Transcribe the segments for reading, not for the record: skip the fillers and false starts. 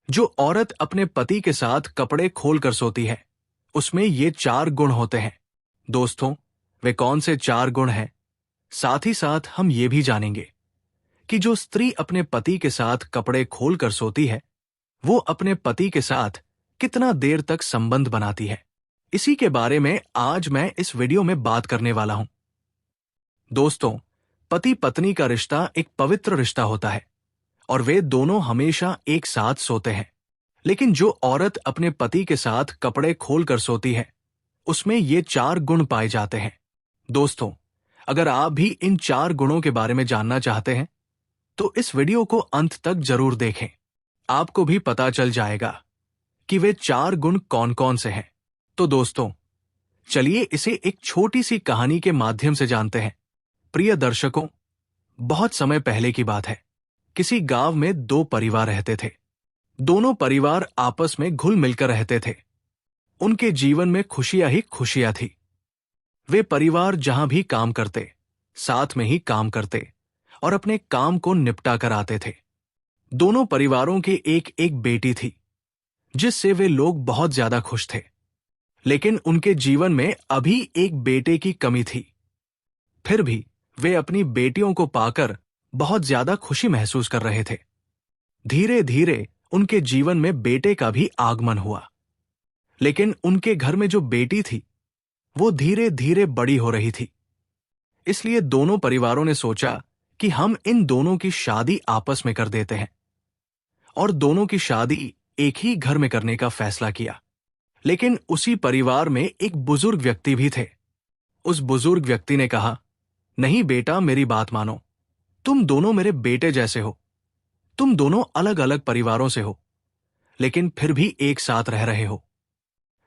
जो औरत अपने पति के साथ कपड़े खोल कर सोती है, उसमें ये 4 गुण होते हैं। दोस्तों, वे कौन से 4 गुण हैं? साथ ही साथ हम ये भी जानेंगे कि जो स्त्री अपने पति के साथ कपड़े खोल कर सोती है, वो अपने पति के साथ कितना देर तक संबंध बनाती है। इसी के बारे में आज मैं इस वीडियो में बात करने वाला हूं। दोस्तों, पति पत्नी का रिश्ता एक पवित्र रिश्ता होता है और वे दोनों हमेशा एक साथ सोते हैं। लेकिन जो औरत अपने पति के साथ कपड़े खोल कर सोती है, उसमें ये 4 गुण पाए जाते हैं। दोस्तों, अगर आप भी इन 4 गुणों के बारे में जानना चाहते हैं, तो इस वीडियो को अंत तक जरूर देखें। आपको भी पता चल जाएगा कि वे 4 गुण कौन कौन से हैं। तो दोस्तों, चलिए इसे एक छोटी सी कहानी के माध्यम से जानते हैं। प्रिय दर्शकों, बहुत समय पहले की बात है। किसी गांव में 2 परिवार रहते थे। दोनों परिवार आपस में घुल मिलकर रहते थे। उनके जीवन में खुशियां ही खुशियां थी। वे परिवार जहां भी काम करते, साथ में ही काम करते और अपने काम को निपटा कर आते थे। दोनों परिवारों की एक एक बेटी थी, जिससे वे लोग बहुत ज्यादा खुश थे। लेकिन उनके जीवन में अभी एक बेटे की कमी थी। फिर भी वे अपनी बेटियों को पाकर बहुत ज्यादा खुशी महसूस कर रहे थे। धीरे धीरे उनके जीवन में बेटे का भी आगमन हुआ। लेकिन उनके घर में जो बेटी थी, वो धीरे धीरे बड़ी हो रही थी। इसलिए दोनों परिवारों ने सोचा कि हम इन दोनों की शादी आपस में कर देते हैं, और दोनों की शादी एक ही घर में करने का फैसला किया। लेकिन उसी परिवार में एक बुजुर्ग व्यक्ति भी थे। उस बुजुर्ग व्यक्ति ने कहा, नहीं बेटा, मेरी बात मानो। तुम दोनों मेरे बेटे जैसे हो। तुम दोनों अलग अलग परिवारों से हो, लेकिन फिर भी एक साथ रह रहे हो।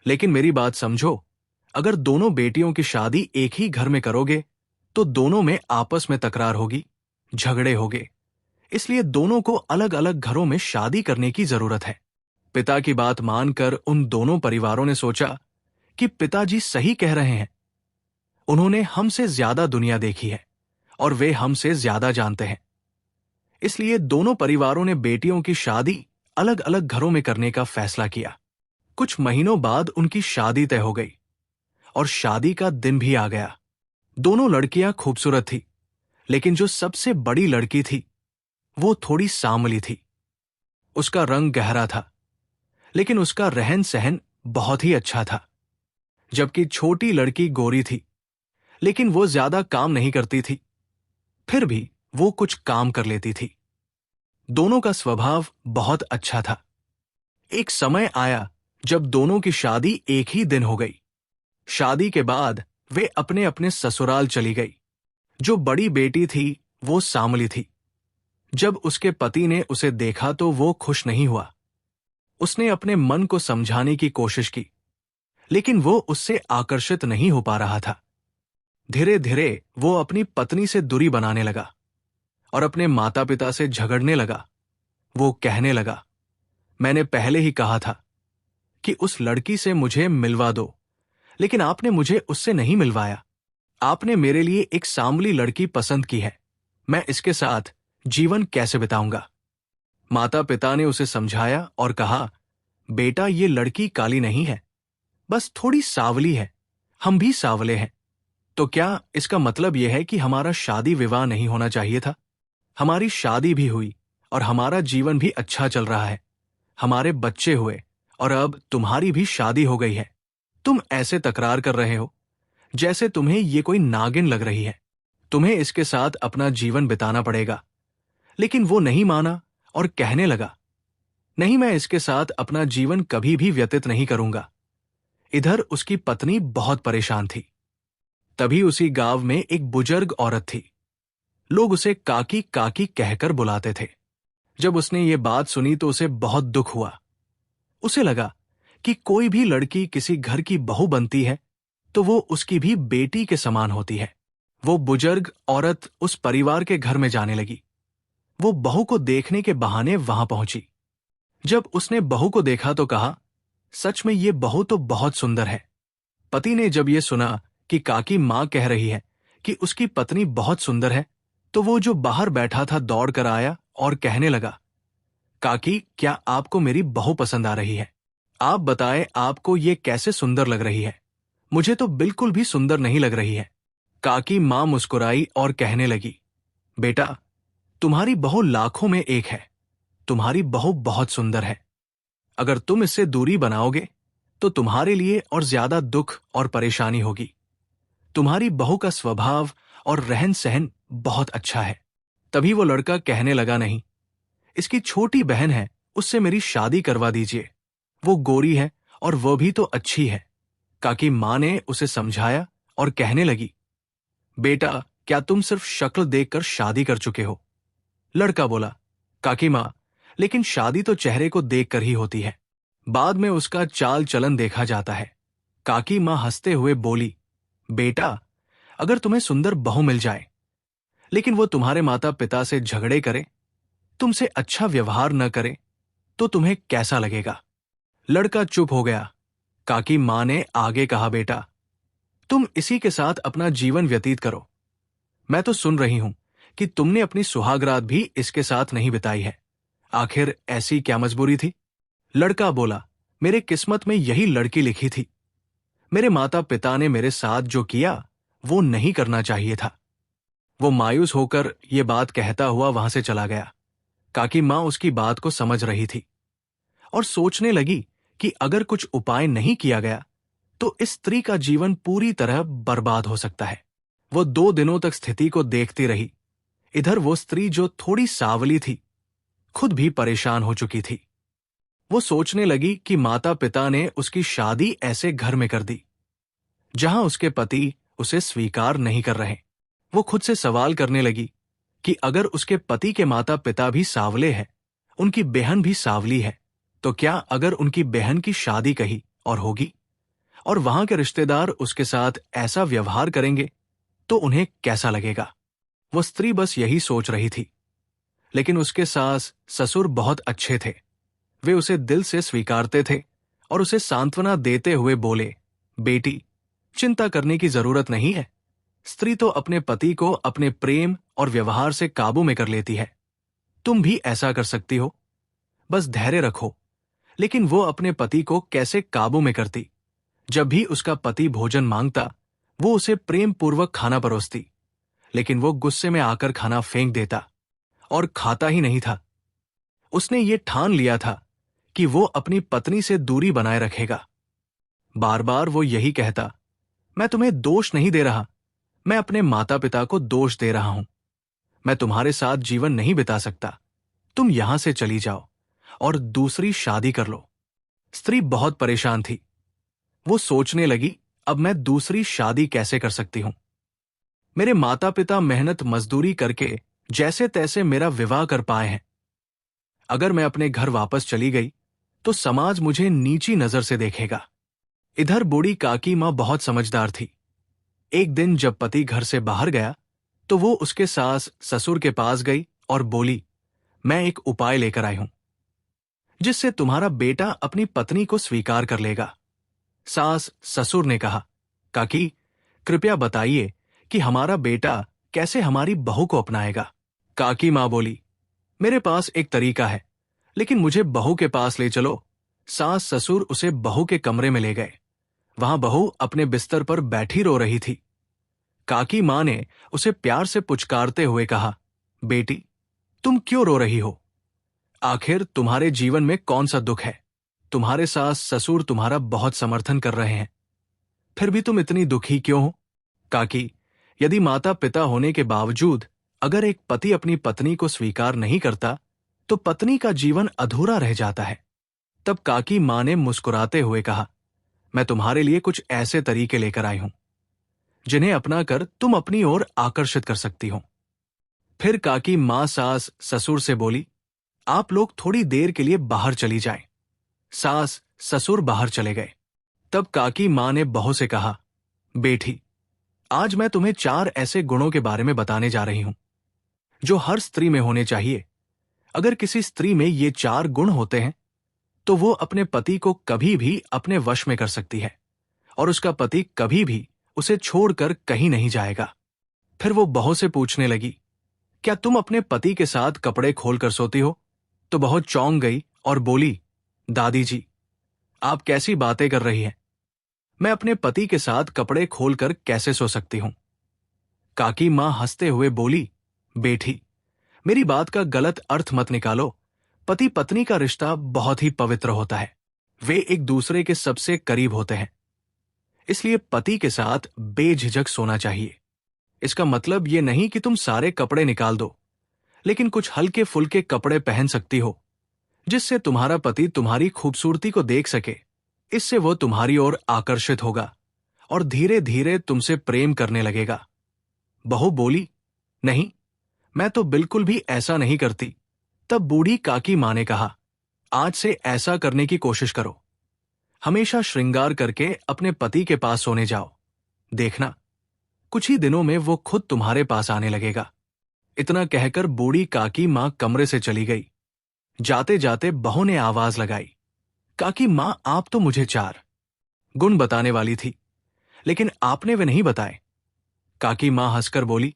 लेकिन मेरी बात समझो, अगर दोनों बेटियों की शादी एक ही घर में करोगे, तो दोनों में आपस में तकरार होगी, झगड़े होंगे। इसलिए दोनों को अलग अलग घरों में शादी करने की जरूरत है। पिता की बात मानकर उन दोनों परिवारों ने सोचा कि पिताजी सही कह रहे हैं। उन्होंने हमसे ज्यादा दुनिया देखी है और वे हमसे ज्यादा जानते हैं। इसलिए दोनों परिवारों ने बेटियों की शादी अलग अलग घरों में करने का फैसला किया। कुछ महीनों बाद उनकी शादी तय हो गई और शादी का दिन भी आ गया। दोनों लड़कियां खूबसूरत थी, लेकिन जो सबसे बड़ी लड़की थी, वो थोड़ी सांवली थी। उसका रंग गहरा था, लेकिन उसका रहन सहन बहुत ही अच्छा था। जबकि छोटी लड़की गोरी थी, लेकिन वो ज्यादा काम नहीं करती थी। फिर भी वो कुछ काम कर लेती थी। दोनों का स्वभाव बहुत अच्छा था। एक समय आया जब दोनों की शादी एक ही दिन हो गई। शादी के बाद वे अपने अपने ससुराल चली गई। जो बड़ी बेटी थी, वो सांवली थी। जब उसके पति ने उसे देखा तो वो खुश नहीं हुआ। उसने अपने मन को समझाने की कोशिश की, लेकिन वो उससे आकर्षित नहीं हो पा रहा था। धीरे धीरे वो अपनी पत्नी से दूरी बनाने लगा और अपने माता पिता से झगड़ने लगा। वो कहने लगा, मैंने पहले ही कहा था कि उस लड़की से मुझे मिलवा दो, लेकिन आपने मुझे उससे नहीं मिलवाया। आपने मेरे लिए एक सांवली लड़की पसंद की है। मैं इसके साथ जीवन कैसे बिताऊंगा? माता पिता ने उसे समझाया और कहा, बेटा, ये लड़की काली नहीं है, बस थोड़ी सांवली है। हम भी सांवले हैं। तो क्या इसका मतलब यह है कि हमारा शादी विवाह नहीं होना चाहिए था? हमारी शादी भी हुई और हमारा जीवन भी अच्छा चल रहा है। हमारे बच्चे हुए और अब तुम्हारी भी शादी हो गई है। तुम ऐसे तकरार कर रहे हो जैसे तुम्हें ये कोई नागिन लग रही है। तुम्हें इसके साथ अपना जीवन बिताना पड़ेगा। लेकिन वो नहीं माना और कहने लगा, नहीं, मैं इसके साथ अपना जीवन कभी भी व्यतीत नहीं करूंगा। इधर उसकी पत्नी बहुत परेशान थी। तभी उसी गांव में एक बुजुर्ग औरत थी। लोग उसे काकी काकी कहकर बुलाते थे। जब उसने ये बात सुनी तो उसे बहुत दुख हुआ। उसे लगा कि कोई भी लड़की किसी घर की बहू बनती है तो वो उसकी भी बेटी के समान होती है। वो बुजुर्ग औरत उस परिवार के घर में जाने लगी। वो बहू को देखने के बहाने वहां पहुंची। जब उसने बहू को देखा तो कहा, सच में ये बहू तो बहुत सुंदर है। पति ने जब ये सुना कि काकी मां कह रही है कि उसकी पत्नी बहुत सुंदर है, तो वो जो बाहर बैठा था दौड़ कर आया और कहने लगा, काकी, क्या आपको मेरी बहू पसंद आ रही है? आप बताएं, आपको ये कैसे सुंदर लग रही है? मुझे तो बिल्कुल भी सुंदर नहीं लग रही है। काकी मां मुस्कुराई और कहने लगी, बेटा, तुम्हारी बहू लाखों में एक है। तुम्हारी बहू बहुत सुंदर है। अगर तुम इससे दूरी बनाओगे तो तुम्हारे लिए और ज्यादा दुख और परेशानी होगी। तुम्हारी बहू का स्वभाव और रहन सहन बहुत अच्छा है। तभी वो लड़का कहने लगा, नहीं, इसकी छोटी बहन है, उससे मेरी शादी करवा दीजिए। वो गोरी है और वो भी तो अच्छी है। काकी मां ने उसे समझाया और कहने लगी, बेटा, क्या तुम सिर्फ शक्ल देखकर शादी कर चुके हो? लड़का बोला, काकी मां, लेकिन शादी तो चेहरे को देखकर ही होती है। बाद में उसका चाल चलन देखा जाता है। काकी मां हंसते हुए बोली, बेटा, अगर तुम्हें सुंदर बहू मिल जाए, लेकिन वो तुम्हारे माता पिता से झगड़े करे, तुमसे अच्छा व्यवहार न करे, तो तुम्हें कैसा लगेगा? लड़का चुप हो गया। काकी मां ने आगे कहा, बेटा, तुम इसी के साथ अपना जीवन व्यतीत करो। मैं तो सुन रही हूं कि तुमने अपनी सुहागरात भी इसके साथ नहीं बिताई है। आखिर ऐसी क्या मजबूरी थी? लड़का बोला, मेरे किस्मत में यही लड़की लिखी थी। मेरे माता पिता ने मेरे साथ जो किया वो नहीं करना चाहिए था। वो मायूस होकर ये बात कहता हुआ वहां से चला गया। काकी मां उसकी बात को समझ रही थी और सोचने लगी कि अगर कुछ उपाय नहीं किया गया तो इस स्त्री का जीवन पूरी तरह बर्बाद हो सकता है। वो 2 दिनों तक स्थिति को देखती रही। इधर वो स्त्री जो थोड़ी सावली थी, खुद भी परेशान हो चुकी थी। वो सोचने लगी कि माता पिता ने उसकी शादी ऐसे घर में कर दी जहां उसके पति उसे स्वीकार नहीं कर रहे। वो खुद से सवाल करने लगी कि अगर उसके पति के माता पिता भी सावले हैं, उनकी बहन भी सावली है, तो क्या अगर उनकी बहन की शादी कही और होगी और वहां के रिश्तेदार उसके साथ ऐसा व्यवहार करेंगे तो उन्हें कैसा लगेगा? वो स्त्री बस यही सोच रही थी। लेकिन उसके सास ससुर बहुत अच्छे थे। वे उसे दिल से स्वीकारते थे और उसे सांत्वना देते हुए बोले, बेटी, चिंता करने की जरूरत नहीं है। स्त्री तो अपने पति को अपने प्रेम और व्यवहार से काबू में कर लेती है। तुम भी ऐसा कर सकती हो। बस धैर्य रखो। लेकिन वो अपने पति को कैसे काबू में करती? जब भी उसका पति भोजन मांगता, वो उसे प्रेम पूर्वक खाना परोसती, लेकिन वो गुस्से में आकर खाना फेंक देता और खाता ही नहीं था। उसने ये ठान लिया था कि वो अपनी पत्नी से दूरी बनाए रखेगा। बार बार वो यही कहता, मैं तुम्हें दोष नहीं दे रहा, मैं अपने माता पिता को दोष दे रहा हूं। मैं तुम्हारे साथ जीवन नहीं बिता सकता। तुम यहां से चली जाओ और दूसरी शादी कर लो। स्त्री बहुत परेशान थी। वो सोचने लगी, अब मैं दूसरी शादी कैसे कर सकती हूं? मेरे माता पिता मेहनत मजदूरी करके जैसे तैसे मेरा विवाह कर पाए हैं। अगर मैं अपने घर वापस चली गई तो समाज मुझे नीची नजर से देखेगा। इधर बूढ़ी काकी मां बहुत समझदार थी। एक दिन जब पति घर से बाहर गया तो वो उसके सास ससुर के पास गई और बोली, मैं एक उपाय लेकर आई हूं जिससे तुम्हारा बेटा अपनी पत्नी को स्वीकार कर लेगा। सास ससुर ने कहा, काकी, कृपया बताइए कि हमारा बेटा कैसे हमारी बहू को अपनाएगा। काकी मां बोली, मेरे पास एक तरीका है, लेकिन मुझे बहू के पास ले चलो। सास ससुर उसे बहू के कमरे में ले गए। वहां बहू अपने बिस्तर पर बैठी रो रही थी। काकी मां ने उसे प्यार से पुचकारते हुए कहा, बेटी, तुम क्यों रो रही हो? आखिर तुम्हारे जीवन में कौन सा दुख है? तुम्हारे सास ससुर तुम्हारा बहुत समर्थन कर रहे हैं, फिर भी तुम इतनी दुखी क्यों हो? काकी, यदि माता पिता होने के बावजूद अगर एक पति अपनी पत्नी को स्वीकार नहीं करता तो पत्नी का जीवन अधूरा रह जाता है। तब काकी मां ने मुस्कुराते हुए कहा, मैं तुम्हारे लिए कुछ ऐसे तरीके लेकर आई हूं जिन्हें अपनाकर तुम अपनी ओर आकर्षित कर सकती हो। फिर काकी मां सास ससुर से बोली, आप लोग थोड़ी देर के लिए बाहर चली जाएं। सास ससुर बाहर चले गए। तब काकी मां ने बहू से कहा, बेटी, आज मैं तुम्हें 4 ऐसे गुणों के बारे में बताने जा रही हूं जो हर स्त्री में होने चाहिए। अगर किसी स्त्री में ये 4 गुण होते हैं तो वो अपने पति को कभी भी अपने वश में कर सकती है और उसका पति कभी भी उसे छोड़कर कहीं नहीं जाएगा। फिर वो बहू से पूछने लगी, क्या तुम अपने पति के साथ कपड़े खोलकर सोती हो? तो बहुत चौंक गई और बोली, दादी जी, आप कैसी बातें कर रही हैं? मैं अपने पति के साथ कपड़े खोलकर कैसे सो सकती हूं? काकी मां हंसते हुए बोली, बेटी, मेरी बात का गलत अर्थ मत निकालो। पति पत्नी का रिश्ता बहुत ही पवित्र होता है। वे एक दूसरे के सबसे करीब होते हैं, इसलिए पति के साथ बेझिझक सोना चाहिए। इसका मतलब ये नहीं कि तुम सारे कपड़े निकाल दो, लेकिन कुछ हल्के फुल्के कपड़े पहन सकती हो, जिससे तुम्हारा पति तुम्हारी खूबसूरती को देख सके। इससे वो तुम्हारी ओर आकर्षित होगा और धीरे धीरे तुमसे प्रेम करने लगेगा। बहू बोली, नहीं, मैं तो बिल्कुल भी ऐसा नहीं करती। तब बूढ़ी काकी मां ने कहा, आज से ऐसा करने की कोशिश करो। हमेशा श्रृंगार करके अपने पति के पास सोने जाओ। देखना, कुछ ही दिनों में वो खुद तुम्हारे पास आने लगेगा। इतना कहकर बूढ़ी काकी मां कमरे से चली गई। जाते जाते बहू ने आवाज लगाई, काकी मां, आप तो मुझे 4 गुण बताने वाली थी, लेकिन आपने वे नहीं बताए। काकी मां हंसकर बोली,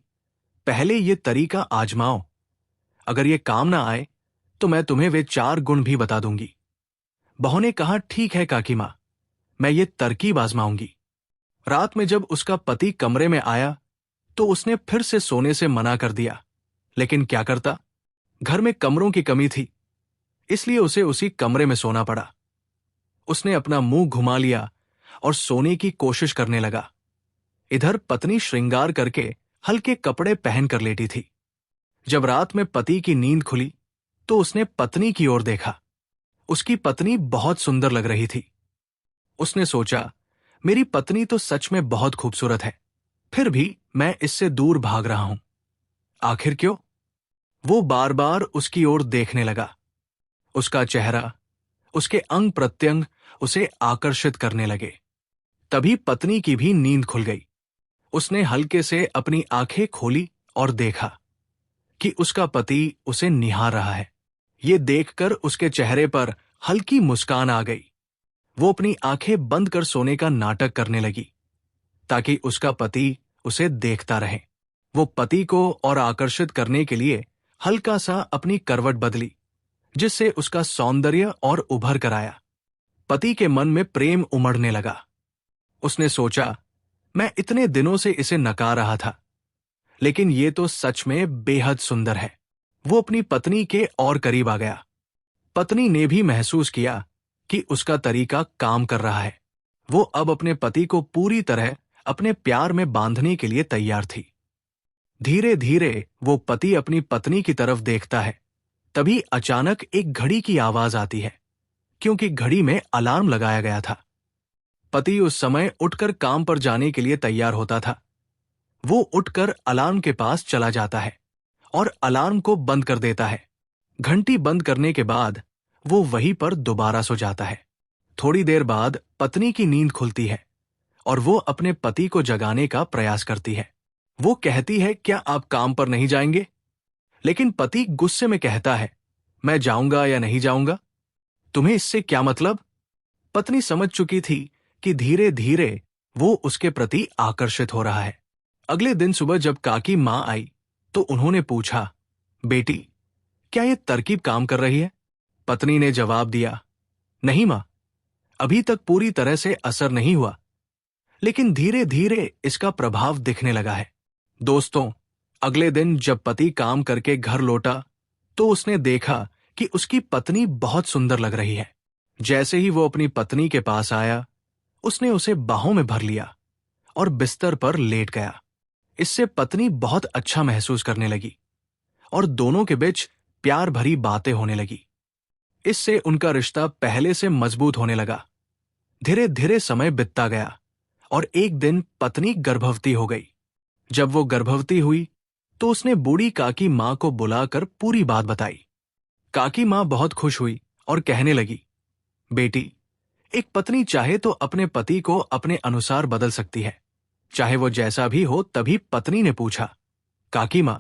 पहले ये तरीका आजमाओ। अगर ये काम ना आए तो मैं तुम्हें वे 4 गुण भी बता दूंगी। बहू ने कहा, ठीक है काकी मां, मैं ये तरकीब आजमाऊंगी। रात में जब उसका पति कमरे में आया तो उसने फिर से सोने से मना कर दिया, लेकिन क्या करता, घर में कमरों की कमी थी, इसलिए उसे उसी कमरे में सोना पड़ा। उसने अपना मुंह घुमा लिया और सोने की कोशिश करने लगा। इधर पत्नी श्रृंगार करके हल्के कपड़े पहन कर लेटी थी। जब रात में पति की नींद खुली तो उसने पत्नी की ओर देखा। उसकी पत्नी बहुत सुंदर लग रही थी। उसने सोचा, मेरी पत्नी तो सच में बहुत खूबसूरत है, फिर भी मैं इससे दूर भाग रहा हूं। आखिर क्यों? वो बार बार उसकी ओर देखने लगा। उसका चेहरा, उसके अंग प्रत्यंग उसे आकर्षित करने लगे। तभी पत्नी की भी नींद खुल गई। उसने हल्के से अपनी आंखें खोली और देखा कि उसका पति उसे निहार रहा है। ये देखकर उसके चेहरे पर हल्की मुस्कान आ गई। वो अपनी आंखें बंद कर सोने का नाटक करने लगी ताकि उसका पति उसे देखता रहे। वो पति को और आकर्षित करने के लिए हल्का सा अपनी करवट बदली, जिससे उसका सौंदर्य और उभर कर आया। पति के मन में प्रेम उमड़ने लगा। उसने सोचा, मैं इतने दिनों से इसे नकार रहा था, लेकिन ये तो सच में बेहद सुंदर है। वो अपनी पत्नी के और करीब आ गया। पत्नी ने भी महसूस किया कि उसका तरीका काम कर रहा है। वो अब अपने पति को पूरी तरह अपने प्यार में बांधने के लिए तैयार थी। धीरे धीरे वो पति अपनी पत्नी की तरफ देखता है। तभी अचानक एक घड़ी की आवाज आती है, क्योंकि घड़ी में अलार्म लगाया गया था। पति उस समय उठकर काम पर जाने के लिए तैयार होता था। वो उठकर अलार्म के पास चला जाता है और अलार्म को बंद कर देता है। घंटी बंद करने के बाद वो वहीं पर दोबारा सो जाता है। थोड़ी देर बाद पत्नी की नींद खुलती है और वो अपने पति को जगाने का प्रयास करती है। वो कहती है, क्या आप काम पर नहीं जाएंगे? लेकिन पति गुस्से में कहता है, मैं जाऊंगा या नहीं जाऊंगा, तुम्हें इससे क्या मतलब? पत्नी समझ चुकी थी कि धीरे धीरे वो उसके प्रति आकर्षित हो रहा है। अगले दिन सुबह जब काकी मां आई तो उन्होंने पूछा, बेटी, क्या ये तरकीब काम कर रही है? पत्नी ने जवाब दिया, नहीं मां, अभी तक पूरी तरह से असर नहीं हुआ, लेकिन धीरे धीरे इसका प्रभाव दिखने लगा है। दोस्तों, अगले दिन जब पति काम करके घर लौटा तो उसने देखा कि उसकी पत्नी बहुत सुंदर लग रही है। जैसे ही वो अपनी पत्नी के पास आया, उसने उसे बाहों में भर लिया और बिस्तर पर लेट गया। इससे पत्नी बहुत अच्छा महसूस करने लगी और दोनों के बीच प्यार भरी बातें होने लगी। इससे उनका रिश्ता पहले से मजबूत होने लगा। धीरे धीरे समय बीतता गया और एक दिन पत्नी गर्भवती हो गई। जब वो गर्भवती हुई तो उसने बूढ़ी काकी मां को बुलाकर पूरी बात बताई। काकी मां बहुत खुश हुई और कहने लगी, बेटी, एक पत्नी चाहे तो अपने पति को अपने अनुसार बदल सकती है, चाहे वो जैसा भी हो। तभी पत्नी ने पूछा, काकी मां,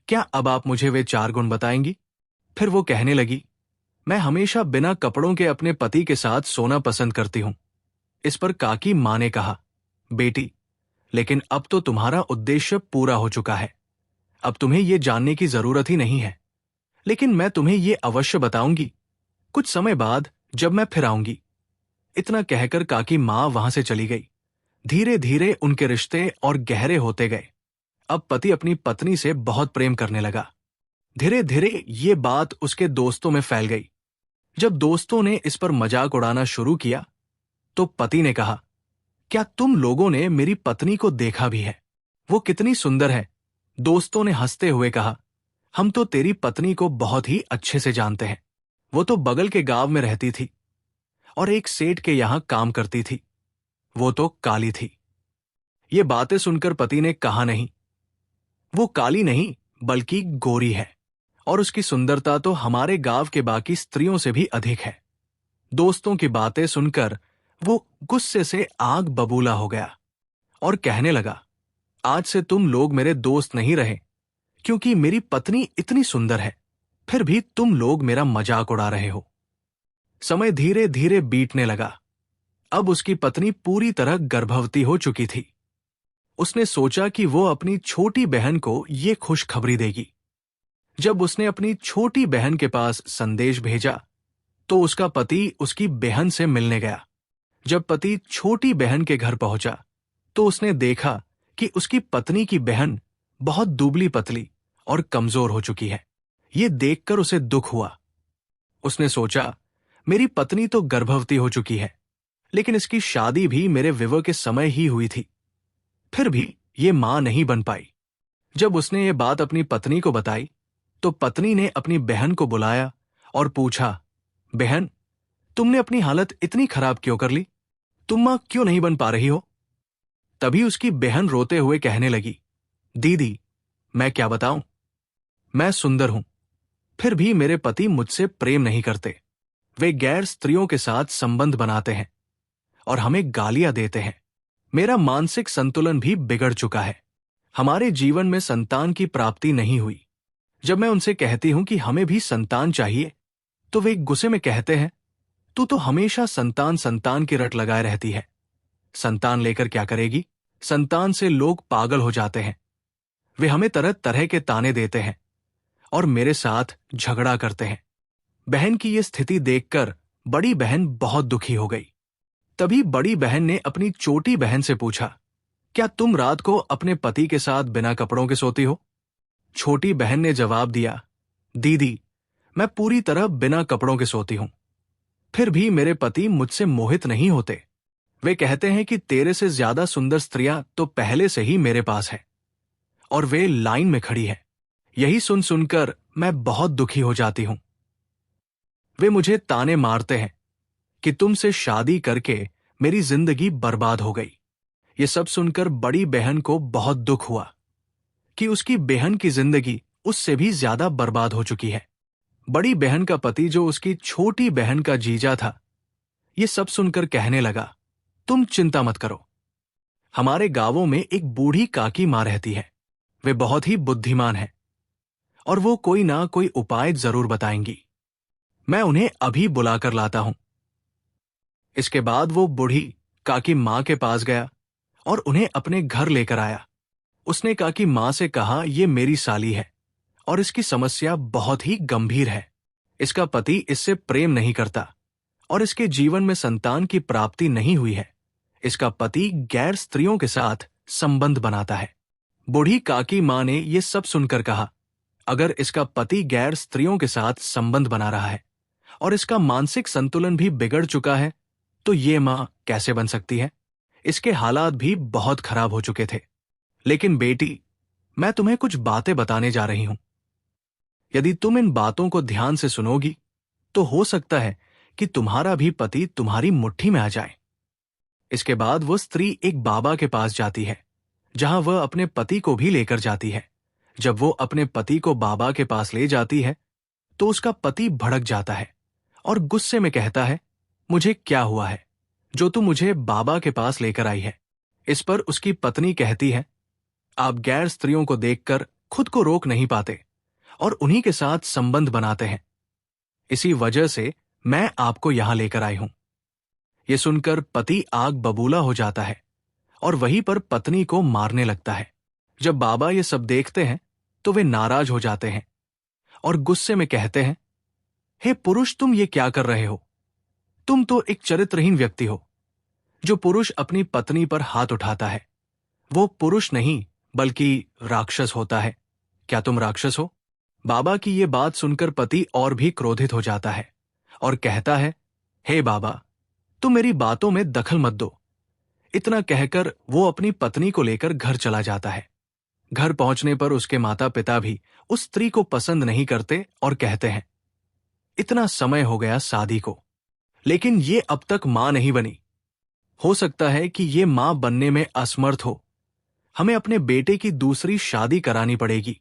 क्या अब आप मुझे वे 4 गुण बताएंगी? फिर वो कहने लगी, मैं हमेशा बिना कपड़ों के अपने पति के साथ सोना पसंद करती हूं। इस पर काकी मां ने कहा, बेटी, लेकिन अब तो तुम्हारा उद्देश्य पूरा हो चुका है। अब तुम्हें यह जानने की जरूरत ही नहीं है। लेकिन मैं तुम्हें ये अवश्य बताऊंगी कुछ समय बाद, जब मैं फिर आऊंगी। इतना कहकर काकी माँ वहां से चली गई। धीरे धीरे उनके रिश्ते और गहरे होते गए। अब पति अपनी पत्नी से बहुत प्रेम करने लगा। धीरे धीरे ये बात उसके दोस्तों में फैल गई। जब दोस्तों ने इस पर मजाक उड़ाना शुरू किया तो पति ने कहा, क्या तुम लोगों ने मेरी पत्नी को देखा भी है? वो कितनी सुंदर है। दोस्तों ने हंसते हुए कहा, हम तो तेरी पत्नी को बहुत ही अच्छे से जानते हैं। वो तो बगल के गांव में रहती थी और एक सेठ के यहां काम करती थी। वो तो काली थी। ये बातें सुनकर पति ने कहा, नहीं, वो काली नहीं बल्कि गोरी है और उसकी सुंदरता तो हमारे गांव के बाकी स्त्रियों से भी अधिक है। दोस्तों की बातें सुनकर वो गुस्से से आग बबूला हो गया और कहने लगा, आज से तुम लोग मेरे दोस्त नहीं रहे, क्योंकि मेरी पत्नी इतनी सुंदर है, फिर भी तुम लोग मेरा मजाक उड़ा रहे हो। समय धीरे धीरे बीतने लगा। अब उसकी पत्नी पूरी तरह गर्भवती हो चुकी थी। उसने सोचा कि वो अपनी छोटी बहन को ये खुशखबरी देगी। जब उसने अपनी छोटी बहन के पास संदेश भेजा तो उसका पति उसकी बहन से मिलने गया। जब पति छोटी बहन के घर पहुंचा तो उसने देखा कि उसकी पत्नी की बहन बहुत दुबली पतली और कमजोर हो चुकी है। ये देखकर उसे दुख हुआ। उसने सोचा, मेरी पत्नी तो गर्भवती हो चुकी है, लेकिन इसकी शादी भी मेरे विवाह के समय ही हुई थी, फिर भी ये मां नहीं बन पाई। जब उसने ये बात अपनी पत्नी को बताई तो पत्नी ने अपनी बहन को बुलाया और पूछा, बहन, तुमने अपनी हालत इतनी खराब क्यों कर ली? तुम मां क्यों नहीं बन पा रही हो? तभी उसकी बहन रोते हुए कहने लगी, दीदी, मैं क्या बताऊं, मैं सुंदर हूं, फिर भी मेरे पति मुझसे प्रेम नहीं करते। वे गैर स्त्रियों के साथ संबंध बनाते हैं और हमें गालियां देते हैं। मेरा मानसिक संतुलन भी बिगड़ चुका है। हमारे जीवन में संतान की प्राप्ति नहीं हुई। जब मैं उनसे कहती हूं कि हमें भी संतान चाहिए तो वे गुस्से में कहते हैं, तू तो हमेशा संतान संतान की रट लगाए रहती है। संतान लेकर क्या करेगी? संतान से लोग पागल हो जाते हैं। वे हमें तरह तरह के ताने देते हैं और मेरे साथ झगड़ा करते हैं। बहन की ये स्थिति देखकर बड़ी बहन बहुत दुखी हो गई। तभी बड़ी बहन ने अपनी छोटी बहन से पूछा, क्या तुम रात को अपने पति के साथ बिना कपड़ों के सोती हो? छोटी बहन ने जवाब दिया, दीदी, मैं पूरी तरह बिना कपड़ों के सोती हूं, फिर भी मेरे पति मुझसे मोहित नहीं होते। वे कहते हैं कि तेरे से ज्यादा सुंदर स्त्रियां तो पहले से ही मेरे पास है और वे लाइन में खड़ी है। यही सुन सुनकर मैं बहुत दुखी हो जाती हूं। वे मुझे ताने मारते हैं कि तुमसे शादी करके मेरी जिंदगी बर्बाद हो गई। ये सब सुनकर बड़ी बहन को बहुत दुख हुआ कि उसकी बहन की जिंदगी उससे भी ज्यादा बर्बाद हो चुकी है। बड़ी बहन का पति, जो उसकी छोटी बहन का जीजा था, ये सब सुनकर कहने लगा, तुम चिंता मत करो। हमारे गांवों में एक बूढ़ी काकी मां रहती है। वे बहुत ही बुद्धिमान है और वो कोई ना कोई उपाय जरूर बताएंगी। मैं उन्हें अभी बुलाकर लाता हूं। इसके बाद वो बूढ़ी काकी मां के पास गया और उन्हें अपने घर लेकर आया। उसने काकी मां से कहा, ये मेरी साली है और इसकी समस्या बहुत ही गंभीर है। इसका पति इससे प्रेम नहीं करता और इसके जीवन में संतान की प्राप्ति नहीं हुई है। इसका पति गैर स्त्रियों के साथ संबंध बनाता है। बूढ़ी काकी मां ने यह सब सुनकर कहा, अगर इसका पति गैर स्त्रियों के साथ संबंध बना रहा है और इसका मानसिक संतुलन भी बिगड़ चुका है तो ये मां कैसे बन सकती है? इसके हालात भी बहुत खराब हो चुके थे। लेकिन बेटी, मैं तुम्हें कुछ बातें बताने जा रही हूं। यदि तुम इन बातों को ध्यान से सुनोगी तो हो सकता है कि तुम्हारा भी पति तुम्हारी मुट्ठी में आ जाए। इसके बाद वो स्त्री एक बाबा के पास जाती है, जहां वह अपने पति को भी लेकर जाती है। जब वो अपने पति को बाबा के पास ले जाती है तो उसका पति भड़क जाता है और गुस्से में कहता है, मुझे क्या हुआ है जो तू मुझे बाबा के पास लेकर आई है? इस पर उसकी पत्नी कहती है, आप गैर स्त्रियों को देखकर खुद को रोक नहीं पाते और उन्हीं के साथ संबंध बनाते हैं। इसी वजह से मैं आपको यहां लेकर आई हूं। यह सुनकर पति आग बबूला हो जाता है और वहीं पर पत्नी को मारने लगता है। जब बाबा ये सब देखते हैं तो वे नाराज हो जाते हैं और गुस्से में कहते हैं, हे पुरुष, तुम ये क्या कर रहे हो? तुम तो एक चरित्रहीन व्यक्ति हो। जो पुरुष अपनी पत्नी पर हाथ उठाता है वो पुरुष नहीं बल्कि राक्षस होता है। क्या तुम राक्षस हो? बाबा की ये बात सुनकर पति और भी क्रोधित हो जाता है और कहता है, हे बाबा, तुम मेरी बातों में दखल मत दो। इतना कहकर वो अपनी पत्नी को लेकर घर चला जाता है। घर पहुंचने पर उसके माता पिता भी उस स्त्री को पसंद नहीं करते और कहते हैं, इतना समय हो गया शादी को, लेकिन ये अब तक मां नहीं बनी। हो सकता है कि ये मां बनने में असमर्थ हो। हमें अपने बेटे की दूसरी शादी करानी पड़ेगी।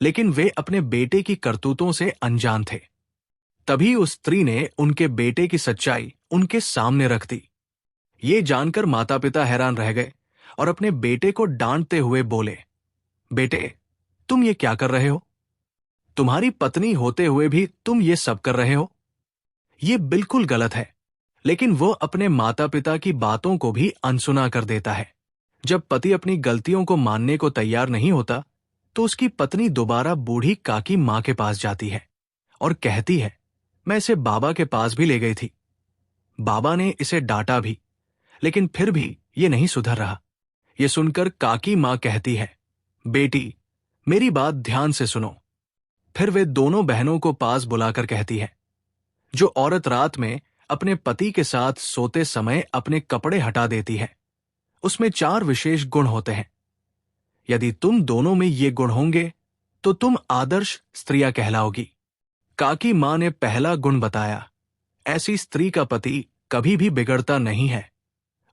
लेकिन वे अपने बेटे की करतूतों से अनजान थे। तभी उस स्त्री ने उनके बेटे की सच्चाई उनके सामने रख दी। ये जानकर माता पिता हैरान रह गए और अपने बेटे को डांटते हुए बोले, बेटे, तुम ये क्या कर रहे हो? तुम्हारी पत्नी होते हुए भी तुम ये सब कर रहे हो? ये बिल्कुल गलत है। लेकिन वो अपने माता पिता की बातों को भी अनसुना कर देता है। जब पति अपनी गलतियों को मानने को तैयार नहीं होता तो उसकी पत्नी दोबारा बूढ़ी काकी मां के पास जाती है और कहती है, मैं इसे बाबा के पास भी ले गई थी। बाबा ने इसे डांटा भी, लेकिन फिर भी ये नहीं सुधर रहा। ये सुनकर काकी मां कहती है, बेटी, मेरी बात ध्यान से सुनो। फिर वे दोनों बहनों को पास बुलाकर कहती है, जो औरत रात में अपने पति के साथ सोते समय अपने कपड़े हटा देती है, उसमें 4 विशेष गुण होते हैं। यदि तुम दोनों में ये गुण होंगे तो तुम आदर्श स्त्रियां कहलाओगी। काकी मां ने पहला गुण बताया, ऐसी स्त्री का पति कभी भी बिगड़ता नहीं है।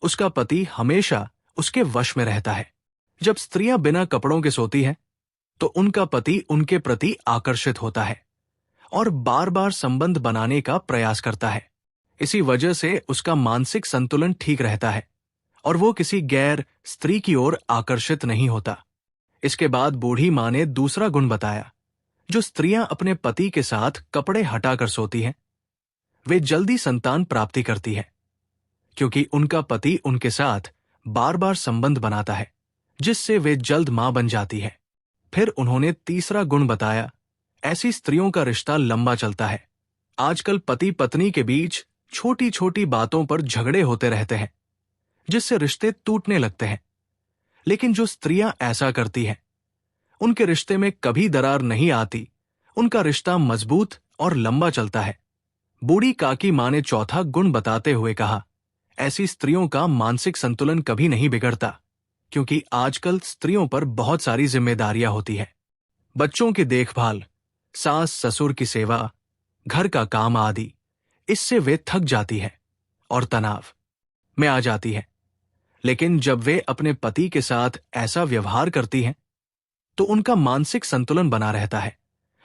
उसका पति हमेशा उसके वश में रहता है। जब स्त्रियां बिना कपड़ों के सोती हैं तो उनका पति उनके प्रति आकर्षित होता है और बार बार संबंध बनाने का प्रयास करता है। इसी वजह से उसका मानसिक संतुलन ठीक रहता है और वो किसी गैर स्त्री की ओर आकर्षित नहीं होता। इसके बाद बूढ़ी मां ने दूसरा गुण बताया, जो स्त्रियां अपने पति के साथ कपड़े हटाकर सोती हैं वे जल्दी संतान प्राप्ति करती है, क्योंकि उनका पति उनके साथ बार बार संबंध बनाता है, जिससे वे जल्द मां बन जाती है। फिर उन्होंने तीसरा गुण बताया, ऐसी स्त्रियों का रिश्ता लंबा चलता है। आजकल पति पत्नी के बीच छोटी छोटी बातों पर झगड़े होते रहते हैं, जिससे रिश्ते टूटने लगते हैं। लेकिन जो स्त्रियां ऐसा करती हैं, उनके रिश्ते में कभी दरार नहीं आती, उनका रिश्ता मजबूत और लंबा चलता है। बूढ़ी काकी मां ने चौथा गुण बताते हुए कहा, ऐसी स्त्रियों का मानसिक संतुलन कभी नहीं बिगड़ता, क्योंकि आजकल स्त्रियों पर बहुत सारी जिम्मेदारियां होती है। बच्चों की देखभाल, सास ससुर की सेवा, घर का काम आदि, इससे वे थक जाती है और तनाव में आ जाती है। लेकिन जब वे अपने पति के साथ ऐसा व्यवहार करती हैं तो उनका मानसिक संतुलन बना रहता है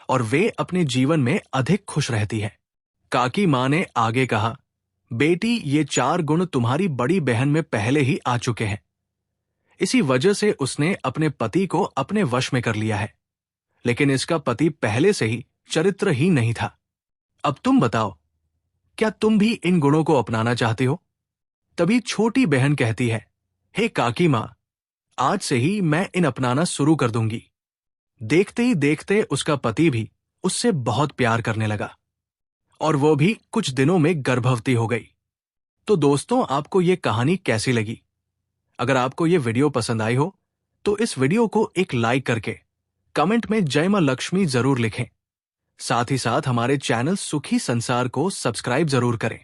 और वे अपने जीवन में अधिक खुश रहती है। काकी मां ने आगे कहा, बेटी, ये 4 गुण तुम्हारी बड़ी बहन में पहले ही आ चुके हैं। इसी वजह से उसने अपने पति को अपने वश में कर लिया है। लेकिन इसका पति पहले से ही चरित्रहीन नहीं था। अब तुम बताओ, क्या तुम भी इन गुणों को अपनाना चाहते हो? तभी छोटी बहन कहती है, हे काकी मां, आज से ही मैं इन अपनाना शुरू कर दूंगी। देखते ही देखते उसका पति भी उससे बहुत प्यार करने लगा और वो भी कुछ दिनों में गर्भवती हो गई। तो दोस्तों, आपको ये कहानी कैसी लगी? अगर आपको ये वीडियो पसंद आई हो तो इस वीडियो को एक लाइक करके कमेंट में जय मां लक्ष्मी जरूर लिखें। साथ ही साथ हमारे चैनल सुखी संसार को सब्सक्राइब जरूर करें।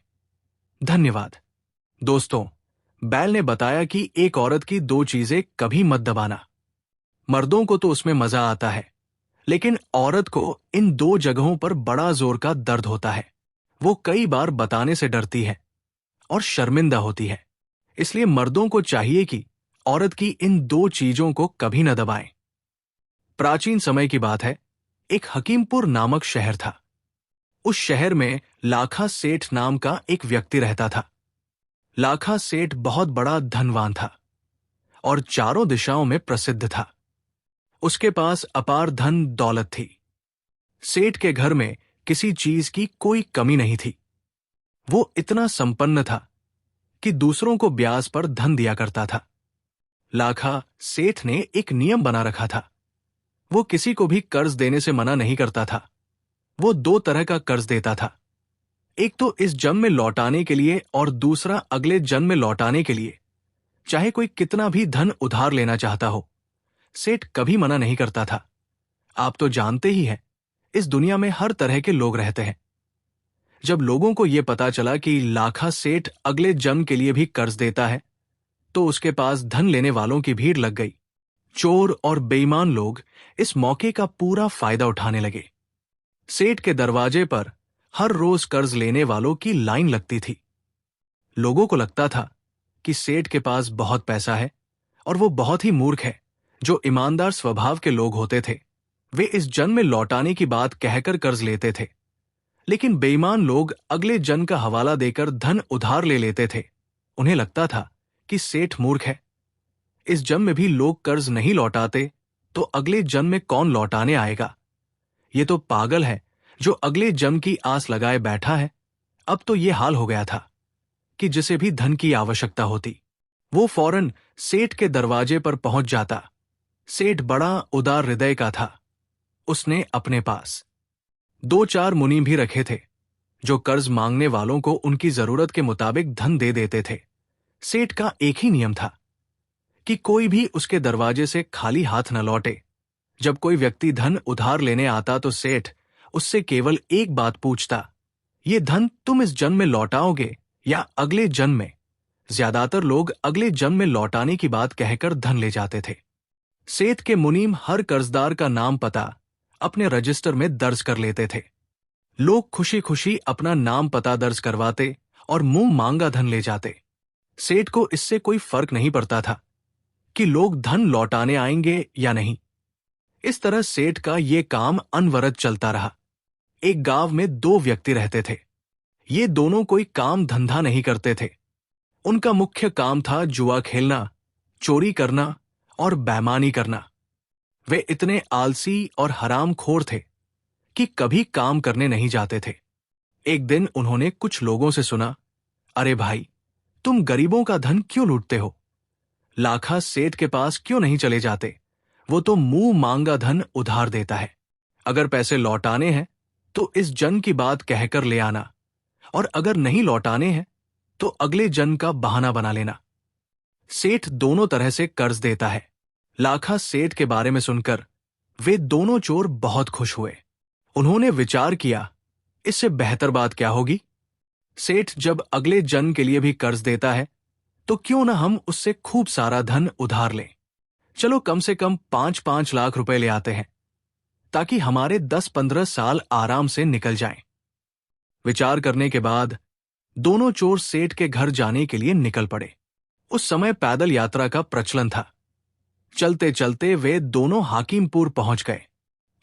धन्यवाद। दोस्तों, बैल ने बताया कि एक औरत की 2 चीजें कभी मत दबाना। मर्दों को तो उसमें मजा आता है, लेकिन औरत को इन 2 जगहों पर बड़ा जोर का दर्द होता है। वो कई बार बताने से डरती है और शर्मिंदा होती है। इसलिए मर्दों को चाहिए कि औरत की इन 2 चीजों को कभी न दबाएं। प्राचीन समय की बात है, एक हकीमपुर नामक शहर था। उस शहर में लाखा सेठ नाम का एक व्यक्ति रहता था। लाखा सेठ बहुत बड़ा धनवान था और चारों दिशाओं में प्रसिद्ध था। उसके पास अपार धन दौलत थी। सेठ के घर में किसी चीज की कोई कमी नहीं थी। वो इतना संपन्न था कि दूसरों को ब्याज पर धन दिया करता था। लाखा सेठ ने एक नियम बना रखा था। वो किसी को भी कर्ज देने से मना नहीं करता था वो दो तरह का कर्ज देता था, एक तो इस जन्म में लौटाने के लिए और दूसरा अगले जन्म में लौटाने के लिए। चाहे कोई कितना भी धन उधार लेना चाहता हो, सेठ कभी मना नहीं करता था। आप तो जानते ही हैं, इस दुनिया में हर तरह के लोग रहते हैं। जब लोगों को यह पता चला कि लाखा सेठ अगले जन्म के लिए भी कर्ज देता है, तो उसके पास धन लेने वालों की भीड़ लग गई। चोर और बेईमान लोग इस मौके का पूरा फायदा उठाने लगे। सेठ के दरवाजे पर हर रोज कर्ज लेने वालों की लाइन लगती थी। लोगों को लगता था कि सेठ के पास बहुत पैसा है और वो बहुत ही मूर्ख है। जो ईमानदार स्वभाव के लोग होते थे, वे इस जन्म में लौटाने की बात कहकर कर्ज लेते थे, लेकिन बेईमान लोग अगले जन्म का हवाला देकर धन उधार ले लेते थे। उन्हें लगता था कि सेठ मूर्ख है, इस जन्म में भी लोग कर्ज नहीं लौटाते तो अगले जन्म में कौन लौटाने आएगा। ये तो पागल है जो अगले जन्म की आस लगाए बैठा है। अब तो ये हाल हो गया था कि जिसे भी धन की आवश्यकता होती, वो फौरन सेठ के दरवाजे पर पहुंच जाता। सेठ बड़ा उदार हृदय का था। उसने अपने पास दो चार मुनि भी रखे थे, जो कर्ज मांगने वालों को उनकी जरूरत के मुताबिक धन दे देते थे। सेठ का एक ही नियम था कि कोई भी उसके दरवाजे से खाली हाथ न लौटे। जब कोई व्यक्ति धन उधार लेने आता तो सेठ उससे केवल एक बात पूछता, ये धन तुम इस जन्म में लौटाओगे या अगले जन्म में। ज्यादातर लोग अगले जन्म में लौटाने की बात कहकर धन ले जाते थे। सेठ के मुनीम हर कर्जदार का नाम पता अपने रजिस्टर में दर्ज कर लेते थे। लोग खुशी खुशी अपना नाम पता दर्ज करवाते और मुंह मांगा धन ले जाते। सेठ को इससे कोई फर्क नहीं पड़ता था कि लोग धन लौटाने आएंगे या नहीं। इस तरह सेठ का ये काम अनवरत चलता रहा। एक गांव में दो व्यक्ति रहते थे। ये दोनों कोई काम धंधा नहीं करते थे। उनका मुख्य काम था जुआ खेलना, चोरी करना और बेईमानी करना। वे इतने आलसी और हरामखोर थे कि कभी काम करने नहीं जाते थे। एक दिन उन्होंने कुछ लोगों से सुना, अरे भाई, तुम गरीबों का धन क्यों लूटते हो? लाखा सेठ के पास क्यों नहीं चले जाते? वो तो मुंह मांगा धन उधार देता है। अगर पैसे लौटाने हैं तो इस जन्म की बात कहकर ले आना, और अगर नहीं लौटाने हैं तो अगले जन्म का बहाना बना लेना। सेठ दोनों तरह से कर्ज देता है। लाखा सेठ के बारे में सुनकर वे दोनों चोर बहुत खुश हुए। उन्होंने विचार किया, इससे बेहतर बात क्या होगी? सेठ जब अगले जन्म के लिए भी कर्ज देता है तो क्यों ना हम उससे खूब सारा धन उधार लें। चलो कम से कम 5-5 लाख रुपए ले आते हैं, ताकि हमारे 10-15 साल आराम से निकल जाएं। विचार करने के बाद दोनों चोर सेठ के घर जाने के लिए निकल पड़े। उस समय पैदल यात्रा का प्रचलन था। चलते चलते वे दोनों हाकिमपुर पहुंच गए।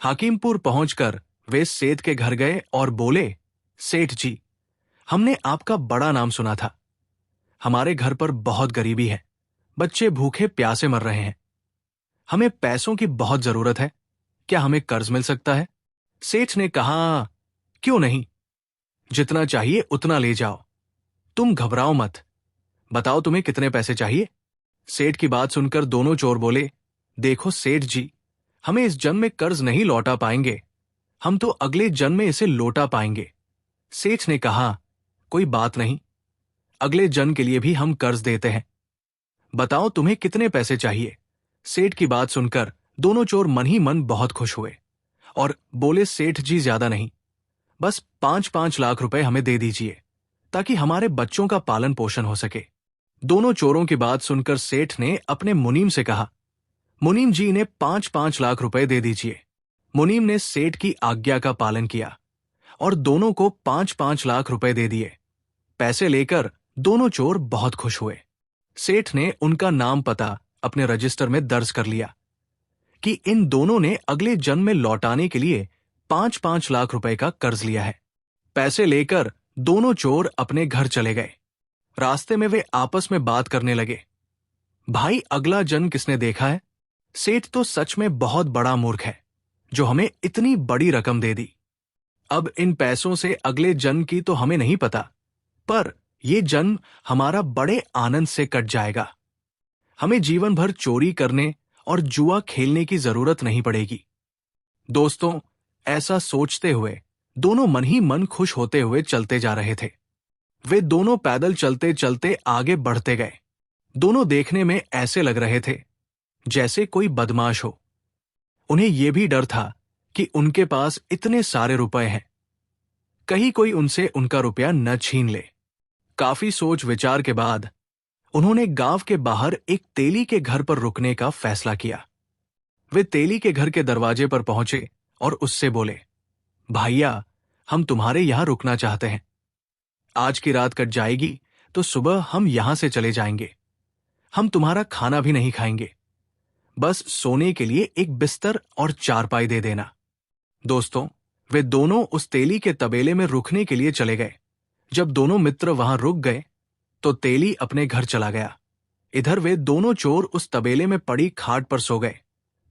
हाकिमपुर पहुंचकर वे सेठ के घर गए और बोले, सेठ जी, हमने आपका बड़ा नाम सुना था। हमारे घर पर बहुत गरीबी है, बच्चे भूखे प्यासे मर रहे हैं। हमें पैसों की बहुत जरूरत है, क्या हमें कर्ज मिल सकता है? सेठ ने कहा, क्यों नहीं, जितना चाहिए उतना ले जाओ, तुम घबराओ मत। बताओ तुम्हें कितने पैसे चाहिए? सेठ की बात सुनकर दोनों चोर बोले, देखो सेठ जी, हमें इस जन्म में कर्ज नहीं लौटा पाएंगे, हम तो अगले जन्म में इसे लौटा पाएंगे। सेठ ने कहा, कोई बात नहीं, अगले जन्म के लिए भी हम कर्ज देते हैं। बताओ तुम्हें कितने पैसे चाहिए? सेठ की बात सुनकर दोनों चोर मन ही मन बहुत खुश हुए और बोले, सेठ जी ज्यादा नहीं, बस 5-5 लाख रुपए हमें दे दीजिए, ताकि हमारे बच्चों का पालन पोषण हो सके। दोनों चोरों की बात सुनकर सेठ ने अपने मुनीम से कहा, मुनीम जी इन्हें 5-5 लाख रुपए दे दीजिए। मुनीम ने सेठ की आज्ञा का पालन किया और दोनों को 5-5 लाख रुपए दे दिए। पैसे लेकर दोनों चोर बहुत खुश हुए। सेठ ने उनका नाम पता अपने रजिस्टर में दर्ज कर लिया कि इन दोनों ने अगले जन्म में लौटाने के लिए 5-5 लाख रुपए का कर्ज लिया है। पैसे लेकर दोनों चोर अपने घर चले गए। रास्ते में वे आपस में बात करने लगे, भाई अगला जन्म किसने देखा है? सेठ तो सच में बहुत बड़ा मूर्ख है जो हमें इतनी बड़ी रकम दे दी। अब इन पैसों से अगले जन्म की तो हमें नहीं पता, पर यह जन्म हमारा बड़े आनंद से कट जाएगा। हमें जीवन भर चोरी करने और जुआ खेलने की जरूरत नहीं पड़ेगी। दोस्तों, ऐसा सोचते हुए दोनों मन ही मन खुश होते हुए चलते जा रहे थे। वे दोनों पैदल चलते चलते आगे बढ़ते गए। दोनों देखने में ऐसे लग रहे थे जैसे कोई बदमाश हो। उन्हें यह भी डर था कि उनके पास इतने सारे रुपए हैं, कहीं कोई उनसे उनका रुपया न छीन ले। काफी सोच विचार के बाद उन्होंने गांव के बाहर एक तेली के घर पर रुकने का फैसला किया। वे तेली के घर के दरवाजे पर पहुंचे और उससे बोले, भैया, हम तुम्हारे यहां रुकना चाहते हैं। आज की रात कट जाएगी तो सुबह हम यहां से चले जाएंगे। हम तुम्हारा खाना भी नहीं खाएंगे, बस सोने के लिए एक बिस्तर और चारपाई दे देना। दोस्तों, वे दोनों उस तेली के तबेले में रुकने के लिए चले गए। जब दोनों मित्र वहां रुक गए तो तेली अपने घर चला गया। इधर वे दोनों चोर उस तबेले में पड़ी खाट पर सो गए,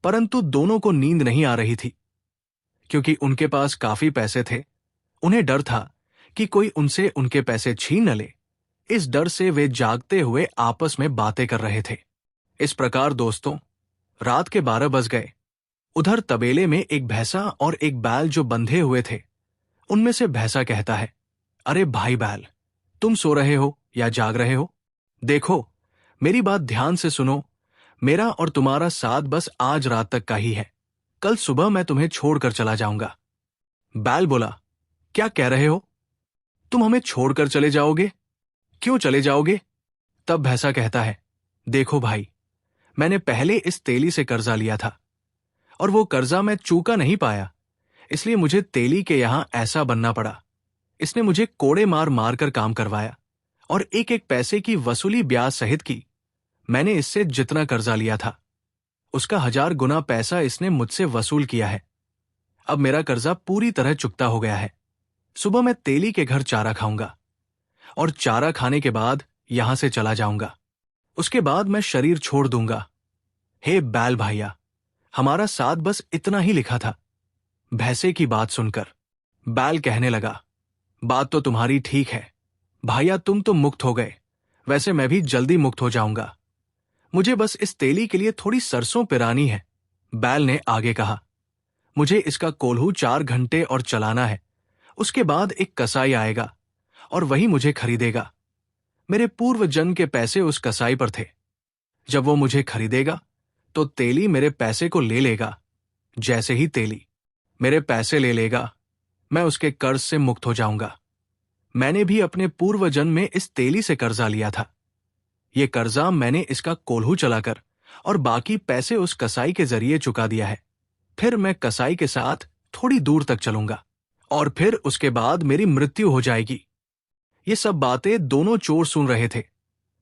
परंतु दोनों को नींद नहीं आ रही थी, क्योंकि उनके पास काफी पैसे थे। उन्हें डर था कि कोई उनसे उनके पैसे छीन न ले। इस डर से वे जागते हुए आपस में बातें कर रहे थे। इस प्रकार दोस्तों, रात के 12 बज गए। उधर तबेले में एक भैंसा और एक बैल जो बंधे हुए थे, उनमें से भैंसा कहता है, अरे भाई बैल, तुम सो रहे हो या जाग रहे हो? देखो, मेरी बात ध्यान से सुनो। मेरा और तुम्हारा साथ बस आज रात तक का ही है। कल सुबह मैं तुम्हें छोड़कर चला जाऊंगा। बैल बोला, क्या कह रहे हो? तुम हमें छोड़कर चले जाओगे? क्यों चले जाओगे? तब भैंसा कहता है, देखो भाई, मैंने पहले इस तेली से कर्जा लिया था और वो कर्जा मैं चूका नहीं पाया, इसलिए मुझे तेली के यहां ऐसा बनना पड़ा। इसने मुझे कोड़े मार मार कर काम करवाया और एक एक पैसे की वसूली ब्याज सहित की। मैंने इससे जितना कर्जा लिया था उसका 1000 गुना पैसा इसने मुझसे वसूल किया है। अब मेरा कर्जा पूरी तरह चुकता हो गया है। सुबह मैं तेली के घर चारा खाऊंगा और चारा खाने के बाद यहां से चला जाऊंगा। उसके बाद मैं शरीर छोड़ दूंगा। हे बैल भैया, हमारा साथ बस इतना ही लिखा था। भैंसे की बात सुनकर बैल कहने लगा, बात तो तुम्हारी ठीक है भैया, तुम तो मुक्त हो गए, वैसे मैं भी जल्दी मुक्त हो जाऊंगा। मुझे बस इस तेली के लिए थोड़ी सरसों पिरानी है। बैल ने आगे कहा, मुझे इसका कोल्हू 4 घंटे और चलाना है। उसके बाद एक कसाई आएगा और वही मुझे खरीदेगा। मेरे पूर्व जन्म के पैसे उस कसाई पर थे। जब वो मुझे खरीदेगा तो तेली मेरे पैसे को ले लेगा। जैसे ही तेली मेरे पैसे ले लेगा, मैं उसके कर्ज से मुक्त हो जाऊंगा। मैंने भी अपने पूर्व जन्म में इस तेली से कर्जा लिया था। ये कर्जा मैंने इसका कोल्हू चलाकर और बाकी पैसे उस कसाई के जरिए चुका दिया है। फिर मैं कसाई के साथ थोड़ी दूर तक चलूंगा और फिर उसके बाद मेरी मृत्यु हो जाएगी। ये सब बातें दोनों चोर सुन रहे थे।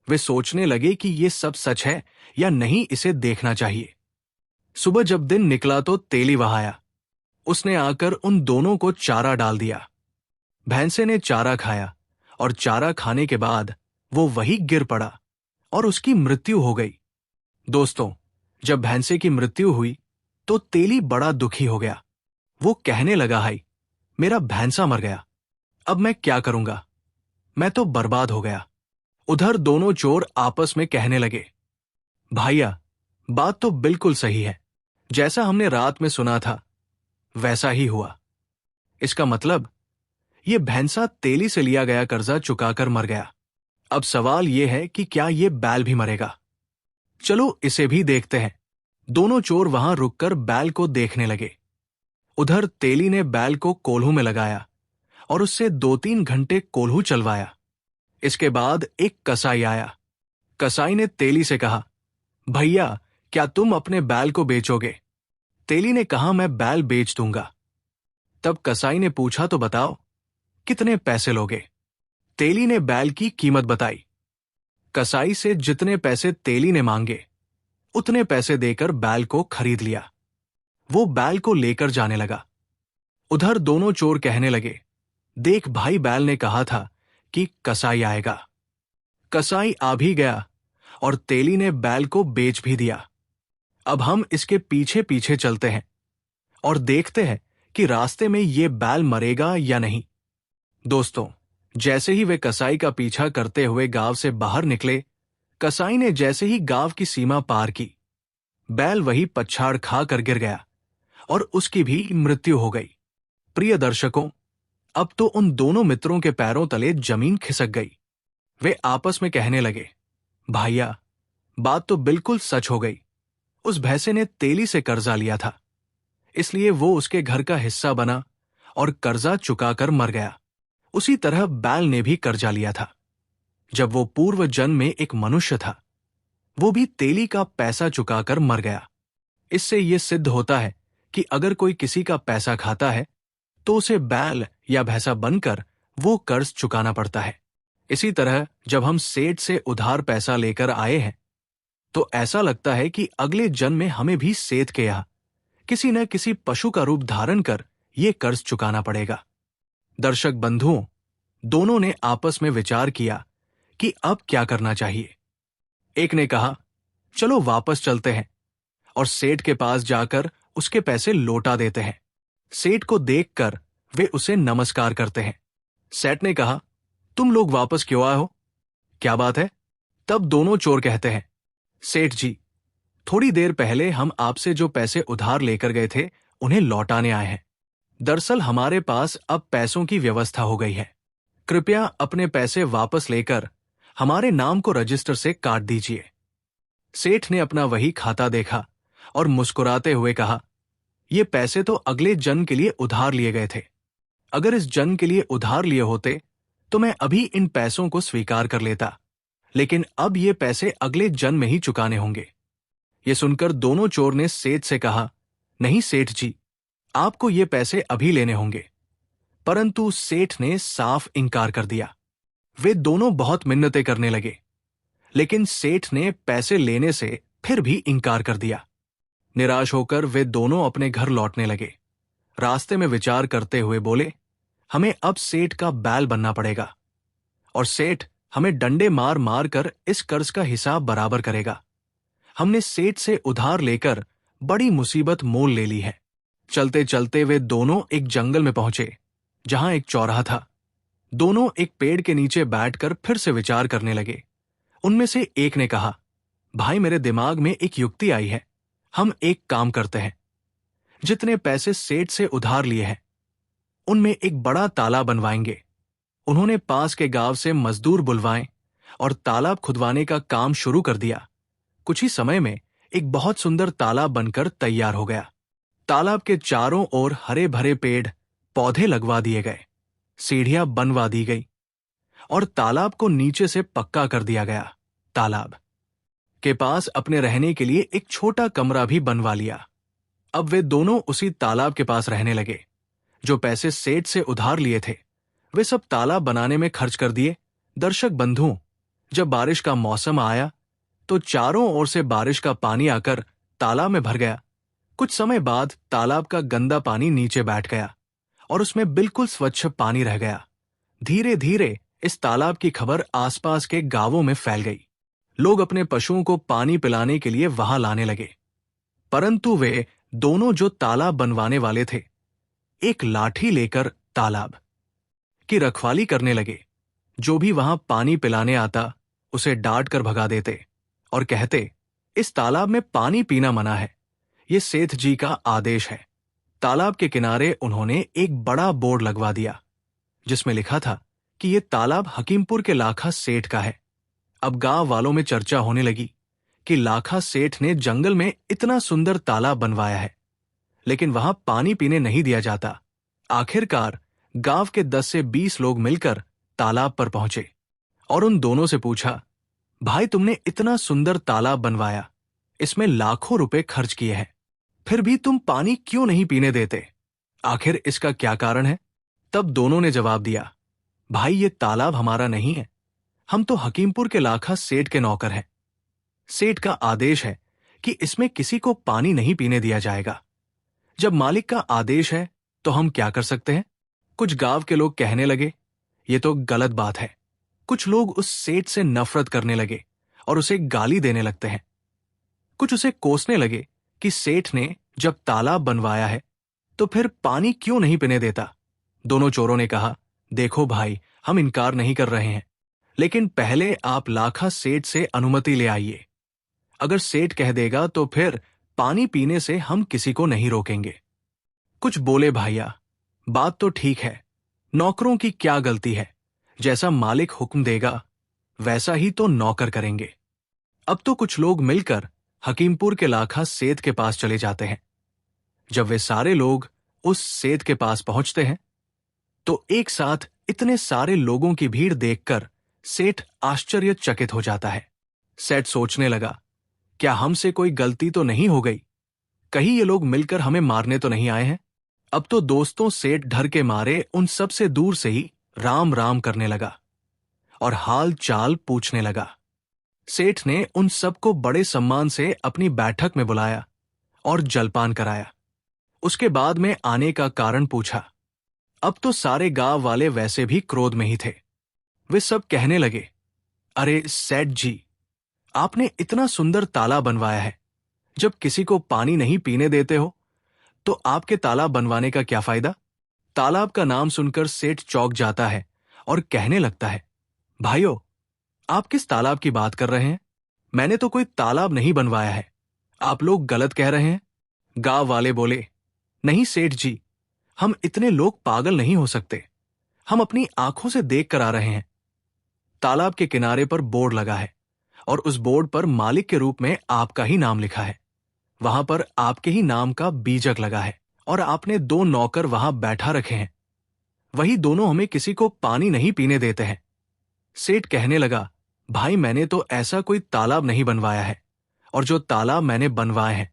वे सोचने लगे कि ये सब सच है या नहीं, इसे देखना चाहिए। सुबह जब दिन निकला तो तेली वहां आया। उसने आकर उन दोनों को चारा डाल दिया। भैंसे ने चारा खाया और चारा खाने के बाद वो वही गिर पड़ा और उसकी मृत्यु हो गई। दोस्तों, जब भैंसे की मृत्यु हुई तो तेली बड़ा दुखी हो गया। वो कहने लगा, हाय, मेरा भैंसा मर गया, अब मैं क्या करूंगा? मैं तो बर्बाद हो गया। उधर दोनों चोर आपस में कहने लगे, भैया, बात तो बिल्कुल सही है। जैसा हमने रात में सुना था वैसा ही हुआ। इसका मतलब ये भैंसा तेली से लिया गया कर्जा चुकाकर मर गया। अब सवाल यह है कि क्या ये बैल भी मरेगा? चलो इसे भी देखते हैं। दोनों चोर वहां रुककर बैल को देखने लगे। उधर तेली ने बैल को कोल्हू में लगाया और उससे 2-3 घंटे कोल्हू चलवाया। इसके बाद एक कसाई आया। कसाई ने तेली से कहा, भैया, क्या तुम अपने बैल को बेचोगे? तेली ने कहा, मैं बैल बेच दूंगा। तब कसाई ने पूछा, तो बताओ कितने पैसे लोगे? तेली ने बैल की कीमत बताई। कसाई से जितने पैसे तेली ने मांगे उतने पैसे देकर बैल को खरीद लिया। वो बैल को लेकर जाने लगा। उधर दोनों चोर कहने लगे, देख भाई, बैल ने कहा था कि कसाई आएगा। कसाई आ भी गया और तेली ने बैल को बेच भी दिया। अब हम इसके पीछे पीछे चलते हैं और देखते हैं कि रास्ते में ये बैल मरेगा या नहीं। दोस्तों, जैसे ही वे कसाई का पीछा करते हुए गांव से बाहर निकले, कसाई ने जैसे ही गांव की सीमा पार की, बैल वही पछाड़ खाकर गिर गया और उसकी भी मृत्यु हो गई। प्रिय दर्शकों, अब तो उन दोनों मित्रों के पैरों तले जमीन खिसक गई। वे आपस में कहने लगे, भाइया, बात तो बिल्कुल सच हो गई। उस भैंसे ने तेली से कर्जा लिया था, इसलिए वो उसके घर का हिस्सा बना और कर्जा चुकाकर मर गया। उसी तरह बैल ने भी कर्जा लिया था। जब वो पूर्व जन्म में एक मनुष्य था, वो भी तेली का पैसा चुकाकर मर गया। इससे यह सिद्ध होता है कि अगर कोई किसी का पैसा खाता है तो उसे बैल या भैंसा बनकर वो कर्ज चुकाना पड़ता है। इसी तरह जब हम सेठ से उधार पैसा लेकर आए हैं तो ऐसा लगता है कि अगले जन्म में हमें भी सेठ के यहाँ किसी न किसी पशु का रूप धारण कर ये कर्ज चुकाना पड़ेगा। दर्शक बंधुओं, दोनों ने आपस में विचार किया कि अब क्या करना चाहिए। एक ने कहा, चलो वापस चलते हैं और सेठ के पास जाकर उसके पैसे लौटा देते हैं। सेठ को देखकर वे उसे नमस्कार करते हैं। सेठ ने कहा, तुम लोग वापस क्यों आए हो? क्या बात है? तब दोनों चोर कहते हैं, सेठ जी, थोड़ी देर पहले हम आपसे जो पैसे उधार लेकर गए थे उन्हें लौटाने आए हैं। दरअसल हमारे पास अब पैसों की व्यवस्था हो गई है। कृपया अपने पैसे वापस लेकर हमारे नाम को रजिस्टर से काट दीजिए। सेठ ने अपना वही खाता देखा और मुस्कुराते हुए कहा, ये पैसे तो अगले जन्म के लिए उधार लिए गए थे। अगर इस जन्म के लिए उधार लिए होते तो मैं अभी इन पैसों को स्वीकार कर लेता, लेकिन अब ये पैसे अगले जन्म में ही चुकाने होंगे। ये सुनकर दोनों चोर ने सेठ से कहा, नहीं सेठ जी, आपको ये पैसे अभी लेने होंगे। परंतु सेठ ने साफ इनकार कर दिया। वे दोनों बहुत मिन्नतें करने लगे, लेकिन सेठ ने पैसे लेने से फिर भी इनकार कर दिया। निराश होकर वे दोनों अपने घर लौटने लगे। रास्ते में विचार करते हुए बोले, हमें अब सेठ का बैल बनना पड़ेगा और सेठ हमें डंडे मार मार कर इस कर्ज का हिसाब बराबर करेगा। हमने सेठ से उधार लेकर बड़ी मुसीबत मोल ले ली है। चलते चलते वे दोनों एक जंगल में पहुंचे जहां एक चौराहा था। दोनों एक पेड़ के नीचे बैठकर फिर से विचार करने लगे। उनमें से एक ने कहा, भाई, मेरे दिमाग में एक युक्ति आई है। हम एक काम करते हैं, जितने पैसे सेठ से उधार लिए हैं उनमें एक बड़ा तालाब बनवाएंगे। उन्होंने पास के गांव से मजदूर बुलवाए और तालाब खुदवाने का काम शुरू कर दिया। कुछ ही समय में एक बहुत सुंदर तालाब बनकर तैयार हो गया। तालाब के चारों ओर हरे भरे पेड़ पौधे लगवा दिए गए, सीढ़ियां बनवा दी गई और तालाब को नीचे से पक्का कर दिया गया। तालाब के पास अपने रहने के लिए एक छोटा कमरा भी बनवा लिया। अब वे दोनों उसी तालाब के पास रहने लगे। जो पैसे सेठ से उधार लिए थे वे सब तालाब बनाने में खर्च कर दिए। दर्शक बंधुओं, जब बारिश का मौसम आया तो चारों ओर से बारिश का पानी आकर तालाब में भर गया। कुछ समय बाद तालाब का गंदा पानी नीचे बैठ गया और उसमें बिल्कुल स्वच्छ पानी रह गया। धीरे धीरे इस तालाब की खबर आसपास के गांवों में फैल गई। लोग अपने पशुओं को पानी पिलाने के लिए वहां लाने लगे। परंतु वे दोनों जो तालाब बनवाने वाले थे एक लाठी लेकर तालाब की रखवाली करने लगे। जो भी वहां पानी पिलाने आता उसे डांट कर भगा देते और कहते, इस तालाब में पानी पीना मना है, ये सेठ जी का आदेश है। तालाब के किनारे उन्होंने एक बड़ा बोर्ड लगवा दिया जिसमें लिखा था कि ये तालाब हकीमपुर के लाखा सेठ का है। अब गांव वालों में चर्चा होने लगी कि लाखा सेठ ने जंगल में इतना सुंदर तालाब बनवाया है, लेकिन वहां पानी पीने नहीं दिया जाता। आखिरकार गांव के 10 से 20 लोग मिलकर तालाब पर पहुंचे और उन दोनों से पूछा, भाई, तुमने इतना सुंदर तालाब बनवाया, इसमें लाखों रुपए खर्च किए हैं, फिर भी तुम पानी क्यों नहीं पीने देते? आखिर इसका क्या कारण है? तब दोनों ने जवाब दिया, भाई, ये तालाब हमारा नहीं है, हम तो हकीमपुर के लाखा सेठ के नौकर हैं। सेठ का आदेश है कि इसमें किसी को पानी नहीं पीने दिया जाएगा। जब मालिक का आदेश है तो हम क्या कर सकते हैं? कुछ गांव के लोग कहने लगे, ये तो गलत बात है। कुछ लोग उस सेठ से नफरत करने लगे और उसे गाली देने लगते हैं। कुछ उसे कोसने लगे कि सेठ ने जब तालाब बनवाया है तो फिर पानी क्यों नहीं पीने देता। दोनों चोरों ने कहा, देखो भाई, हम इनकार नहीं कर रहे हैं, लेकिन पहले आप लाखा सेठ से अनुमति ले आइए। अगर सेठ कह देगा तो फिर पानी पीने से हम किसी को नहीं रोकेंगे। कुछ बोले, भैया, बात तो ठीक है, नौकरों की क्या गलती है? जैसा मालिक हुक्म देगा वैसा ही तो नौकर करेंगे। अब तो कुछ लोग मिलकर हकीमपुर के लाखा सेठ के पास चले जाते हैं। जब वे सारे लोग उस सेठ के पास पहुंचते हैं तो एक साथ इतने सारे लोगों की भीड़ देखकर सेठ आश्चर्यचकित हो जाता है। सेठ सोचने लगा, क्या हमसे कोई गलती तो नहीं हो गई? कहीं ये लोग मिलकर हमें मारने तो नहीं आए हैं? अब तो दोस्तों सेठ डर के मारे उन सब से दूर से ही राम राम करने लगा और हाल चाल पूछने लगा। सेठ ने उन सबको बड़े सम्मान से अपनी बैठक में बुलाया और जलपान कराया। उसके बाद में आने का कारण पूछा। अब तो सारे गांव वाले वैसे भी क्रोध में ही थे। वे सब कहने लगे, अरे सेठ जी, आपने इतना सुंदर तालाब बनवाया है, जब किसी को पानी नहीं पीने देते हो तो आपके तालाब बनवाने का क्या फायदा? तालाब का नाम सुनकर सेठ चौंक जाता है और कहने लगता है, भाइयों, आप किस तालाब की बात कर रहे हैं? मैंने तो कोई तालाब नहीं बनवाया है, आप लोग गलत कह रहे हैं। गांव वाले बोले, नहीं सेठ जी, हम इतने लोग पागल नहीं हो सकते, हम अपनी आंखों से देख कर आ रहे हैं। तालाब के किनारे पर बोर्ड लगा है और उस बोर्ड पर मालिक के रूप में आपका ही नाम लिखा है। वहां पर आपके ही नाम का बीजक लगा है और आपने 2 नौकर वहां बैठा रखे हैं। वही दोनों हमें किसी को पानी नहीं पीने देते हैं। सेठ कहने लगा, भाई मैंने तो ऐसा कोई तालाब नहीं बनवाया है, और जो तालाब मैंने बनवाए हैं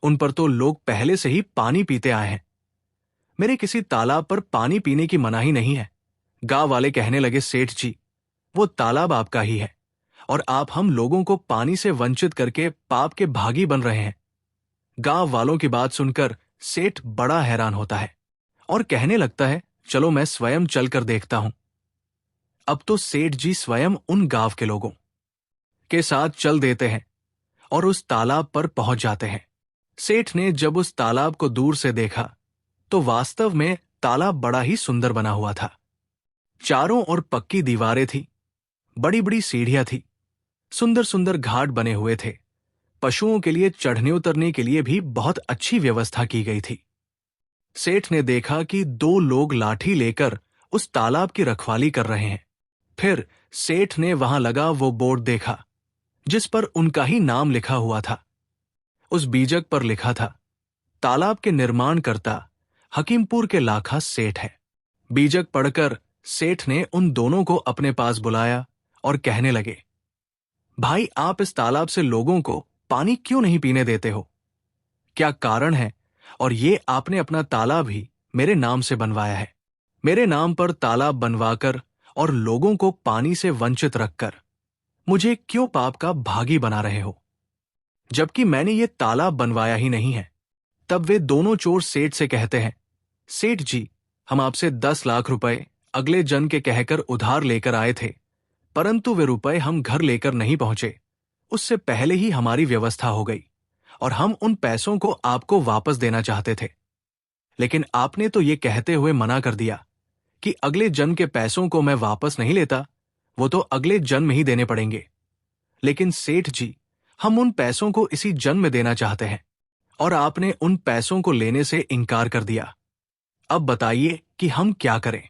उन पर तो लोग पहले से ही पानी पीते आए हैं। मेरे किसी तालाब पर पानी पीने की मनाही नहीं है। गांव वाले कहने लगे, सेठ जी, वो तालाब आपका ही है और आप हम लोगों को पानी से वंचित करके पाप के भागी बन रहे हैं। गांव वालों की बात सुनकर सेठ बड़ा हैरान होता है और कहने लगता है, चलो मैं स्वयं चलकर देखता हूं। अब तो सेठ जी स्वयं उन गांव के लोगों के साथ चल देते हैं और उस तालाब पर पहुंच जाते हैं। सेठ ने जब उस तालाब को दूर से देखा तो वास्तव में तालाब बड़ा ही सुंदर बना हुआ था। चारों ओर पक्की दीवारें थी, बड़ी बड़ी सीढ़ियां थी, सुंदर सुंदर घाट बने हुए थे। पशुओं के लिए चढ़ने उतरने के लिए भी बहुत अच्छी व्यवस्था की गई थी। सेठ ने देखा कि 2 लोग लाठी लेकर उस तालाब की रखवाली कर रहे हैं। फिर सेठ ने वहां लगा वो बोर्ड देखा जिस पर उनका ही नाम लिखा हुआ था। उस बीजक पर लिखा था, तालाब के निर्माणकर्ता हकीमपुर के लाखा सेठ है। बीजक पढ़कर सेठ ने उन दोनों को अपने पास बुलाया और कहने लगे, भाई आप इस तालाब से लोगों को पानी क्यों नहीं पीने देते हो? क्या कारण है? और ये आपने अपना तालाब ही मेरे नाम से बनवाया है। मेरे नाम पर तालाब बनवाकर और लोगों को पानी से वंचित रखकर मुझे क्यों पाप का भागी बना रहे हो? जबकि मैंने ये तालाब बनवाया ही नहीं है। तब वे दोनों चोर सेठ से कहते हैं, सेठ जी, हम आपसे 10 लाख रुपए अगले जन के कहकर उधार लेकर आए थे, परंतु वे रुपए हम घर लेकर नहीं पहुंचे। उससे पहले ही हमारी व्यवस्था हो गई और हम उन पैसों को आपको वापस देना चाहते थे, लेकिन आपने तो ये कहते हुए मना कर दिया कि अगले जन्म के पैसों को मैं वापस नहीं लेता, वो तो अगले जन्म में ही देने पड़ेंगे। लेकिन सेठ जी, हम उन पैसों को इसी जन्म में देना चाहते हैं और आपने उन पैसों को लेने से इनकार कर दिया। अब बताइए कि हम क्या करें?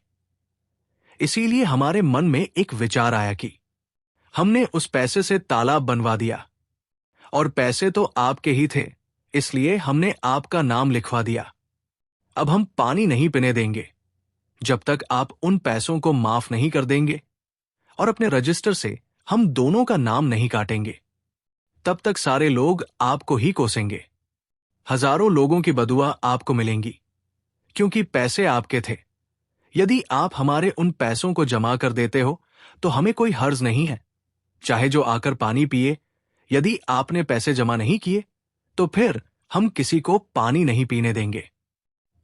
इसीलिए हमारे मन में एक विचार आया कि हमने उस पैसे से तालाब बनवा दिया और पैसे तो आपके ही थे, इसलिए हमने आपका नाम लिखवा दिया। अब हम पानी नहीं पीने देंगे जब तक आप उन पैसों को माफ नहीं कर देंगे और अपने रजिस्टर से हम दोनों का नाम नहीं काटेंगे। तब तक सारे लोग आपको ही कोसेंगे। हजारों लोगों की बदुआ आपको मिलेंगी, क्योंकि पैसे आपके थे। यदि आप हमारे उन पैसों को जमा कर देते हो तो हमें कोई हर्ज नहीं है, चाहे जो आकर पानी पिए। यदि आपने पैसे जमा नहीं किए तो फिर हम किसी को पानी नहीं पीने देंगे।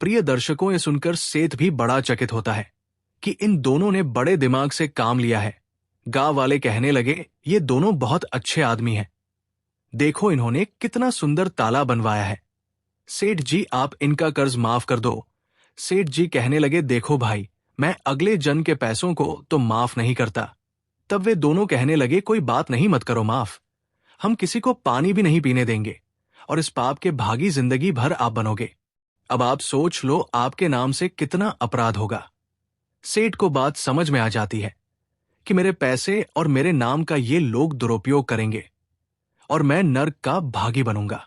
प्रिय दर्शकों, ये सुनकर सेठ भी बड़ा चकित होता है कि इन दोनों ने बड़े दिमाग से काम लिया है। गांव वाले कहने लगे, ये दोनों बहुत अच्छे आदमी हैं। देखो इन्होंने कितना सुंदर ताला बनवाया है। सेठ जी, आप इनका कर्ज माफ कर दो। सेठ जी कहने लगे, देखो भाई, मैं अगले जन्म के पैसों को तो माफ नहीं करता। तब वे दोनों कहने लगे, कोई बात नहीं, मत करो माफ। हम किसी को पानी भी नहीं पीने देंगे और इस पाप के भागी जिंदगी भर आप बनोगे। अब आप सोच लो आपके नाम से कितना अपराध होगा। सेठ को बात समझ में आ जाती है कि मेरे पैसे और मेरे नाम का ये लोग दुरुपयोग करेंगे और मैं नर्क का भागी बनूंगा।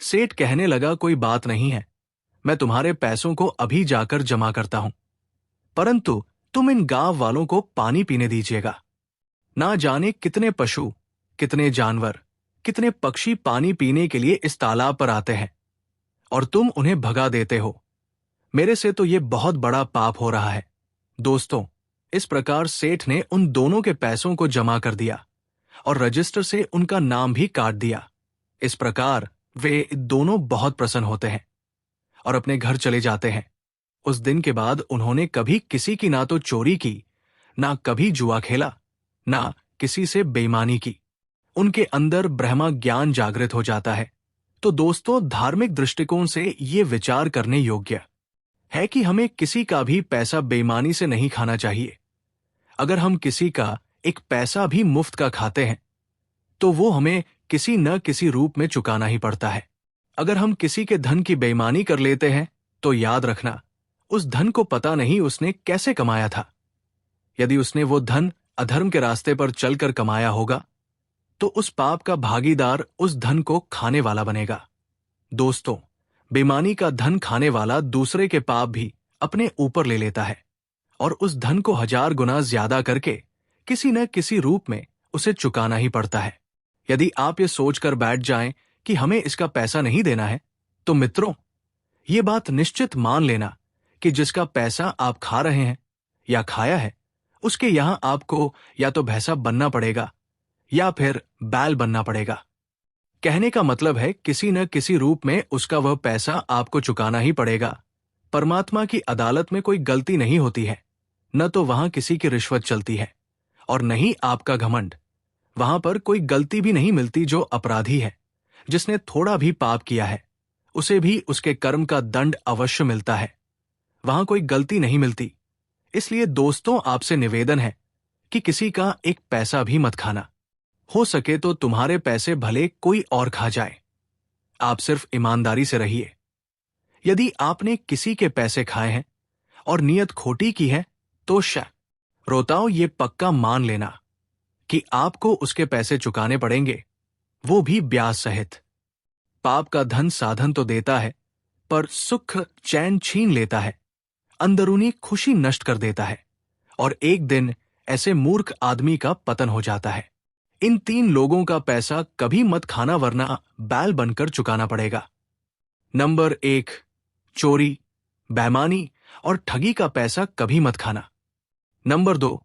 सेठ कहने लगा, कोई बात नहीं है, मैं तुम्हारे पैसों को अभी जाकर जमा करता हूं, परंतु तुम इन गांव वालों को पानी पीने दीजिएगा। ना जाने कितने पशु, कितने जानवर, कितने पक्षी पानी पीने के लिए इस तालाब पर आते हैं और तुम उन्हें भगा देते हो। मेरे से तो ये बहुत बड़ा पाप हो रहा है। दोस्तों, इस प्रकार सेठ ने उन दोनों के पैसों को जमा कर दिया और रजिस्टर से उनका नाम भी काट दिया। इस प्रकार वे दोनों बहुत प्रसन्न होते हैं और अपने घर चले जाते हैं। उस दिन के बाद उन्होंने कभी किसी की ना तो चोरी की, ना कभी जुआ खेला, ना किसी से बेईमानी की। उनके अंदर ब्रह्मा ज्ञान जागृत हो जाता है। तो दोस्तों, धार्मिक दृष्टिकोण से ये विचार करने योग्य है कि हमें किसी का भी पैसा बेईमानी से नहीं खाना चाहिए। अगर हम किसी का एक पैसा भी मुफ्त का खाते हैं तो वो हमें किसी न किसी रूप में चुकाना ही पड़ता है। अगर हम किसी के धन की बेईमानी कर लेते हैं तो याद रखना, उस धन को पता नहीं उसने कैसे कमाया था। यदि उसने वो धन अधर्म के रास्ते पर चलकर कमाया होगा तो उस पाप का भागीदार उस धन को खाने वाला बनेगा। दोस्तों, बेईमानी का धन खाने वाला दूसरे के पाप भी अपने ऊपर ले लेता है और उस धन को 1000 गुना ज्यादा करके किसी न किसी रूप में उसे चुकाना ही पड़ता है। यदि आप ये सोचकर बैठ जाएं कि हमें इसका पैसा नहीं देना है, तो मित्रों, ये बात निश्चित मान लेना कि जिसका पैसा आप खा रहे हैं या खाया है, उसके यहां आपको या तो भैंसा बनना पड़ेगा या फिर बैल बनना पड़ेगा। कहने का मतलब है, किसी न किसी रूप में उसका वह पैसा आपको चुकाना ही पड़ेगा। परमात्मा की अदालत में कोई गलती नहीं होती है, न तो वहां किसी की रिश्वत चलती है और न ही आपका घमंड। वहां पर कोई गलती भी नहीं मिलती। जो अपराधी है, जिसने थोड़ा भी पाप किया है, उसे भी उसके कर्म का दंड अवश्य मिलता है। वहां कोई गलती नहीं मिलती। इसलिए दोस्तों, आपसे निवेदन है कि किसी का एक पैसा भी मत खाना। हो सके तो तुम्हारे पैसे भले कोई और खा जाए, आप सिर्फ ईमानदारी से रहिए। यदि आपने किसी के पैसे खाए हैं और नियत खोटी की है तो रोताओ, ये पक्का मान लेना कि आपको उसके पैसे चुकाने पड़ेंगे, वो भी ब्याज सहित। पाप का धन साधन तो देता है, पर सुख चैन छीन लेता है, अंदरूनी खुशी नष्ट कर देता है और एक दिन ऐसे मूर्ख आदमी का पतन हो जाता है। इन 3 लोगों का पैसा कभी मत खाना, वरना बैल बनकर चुकाना पड़ेगा। नंबर 1, चोरी, बेईमानी और ठगी का पैसा कभी मत खाना। नंबर 2,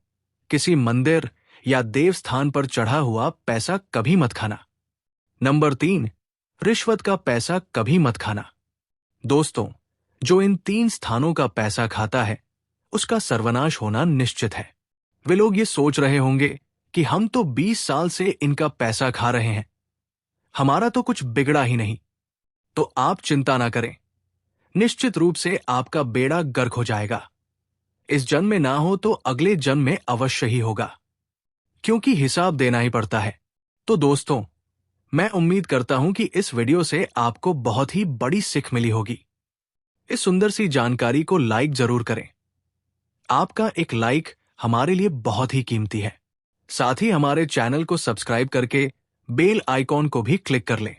किसी मंदिर या देव स्थान पर चढ़ा हुआ पैसा कभी मत खाना। नंबर 3, रिश्वत का पैसा कभी मत खाना। दोस्तों, जो इन 3 स्थानों का पैसा खाता है, उसका सर्वनाश होना निश्चित है। वे लोग ये सोच रहे होंगे कि हम तो 20 साल से इनका पैसा खा रहे हैं, हमारा तो कुछ बिगड़ा ही नहीं। तो आप चिंता ना करें, निश्चित रूप से आपका बेड़ा गर्क हो जाएगा। इस जन्म में ना हो तो अगले जन्म में अवश्य ही होगा, क्योंकि हिसाब देना ही पड़ता है। तो दोस्तों, मैं उम्मीद करता हूं कि इस वीडियो से आपको बहुत ही बड़ी सीख मिली होगी। इस सुंदर सी जानकारी को लाइक जरूर करें। आपका एक लाइक हमारे लिए बहुत ही कीमती है। साथ ही हमारे चैनल को सब्सक्राइब करके बेल आइकॉन को भी क्लिक कर लें।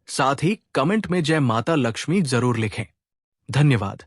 साथ ही कमेंट में जय माता लक्ष्मी जरूर लिखें। धन्यवाद।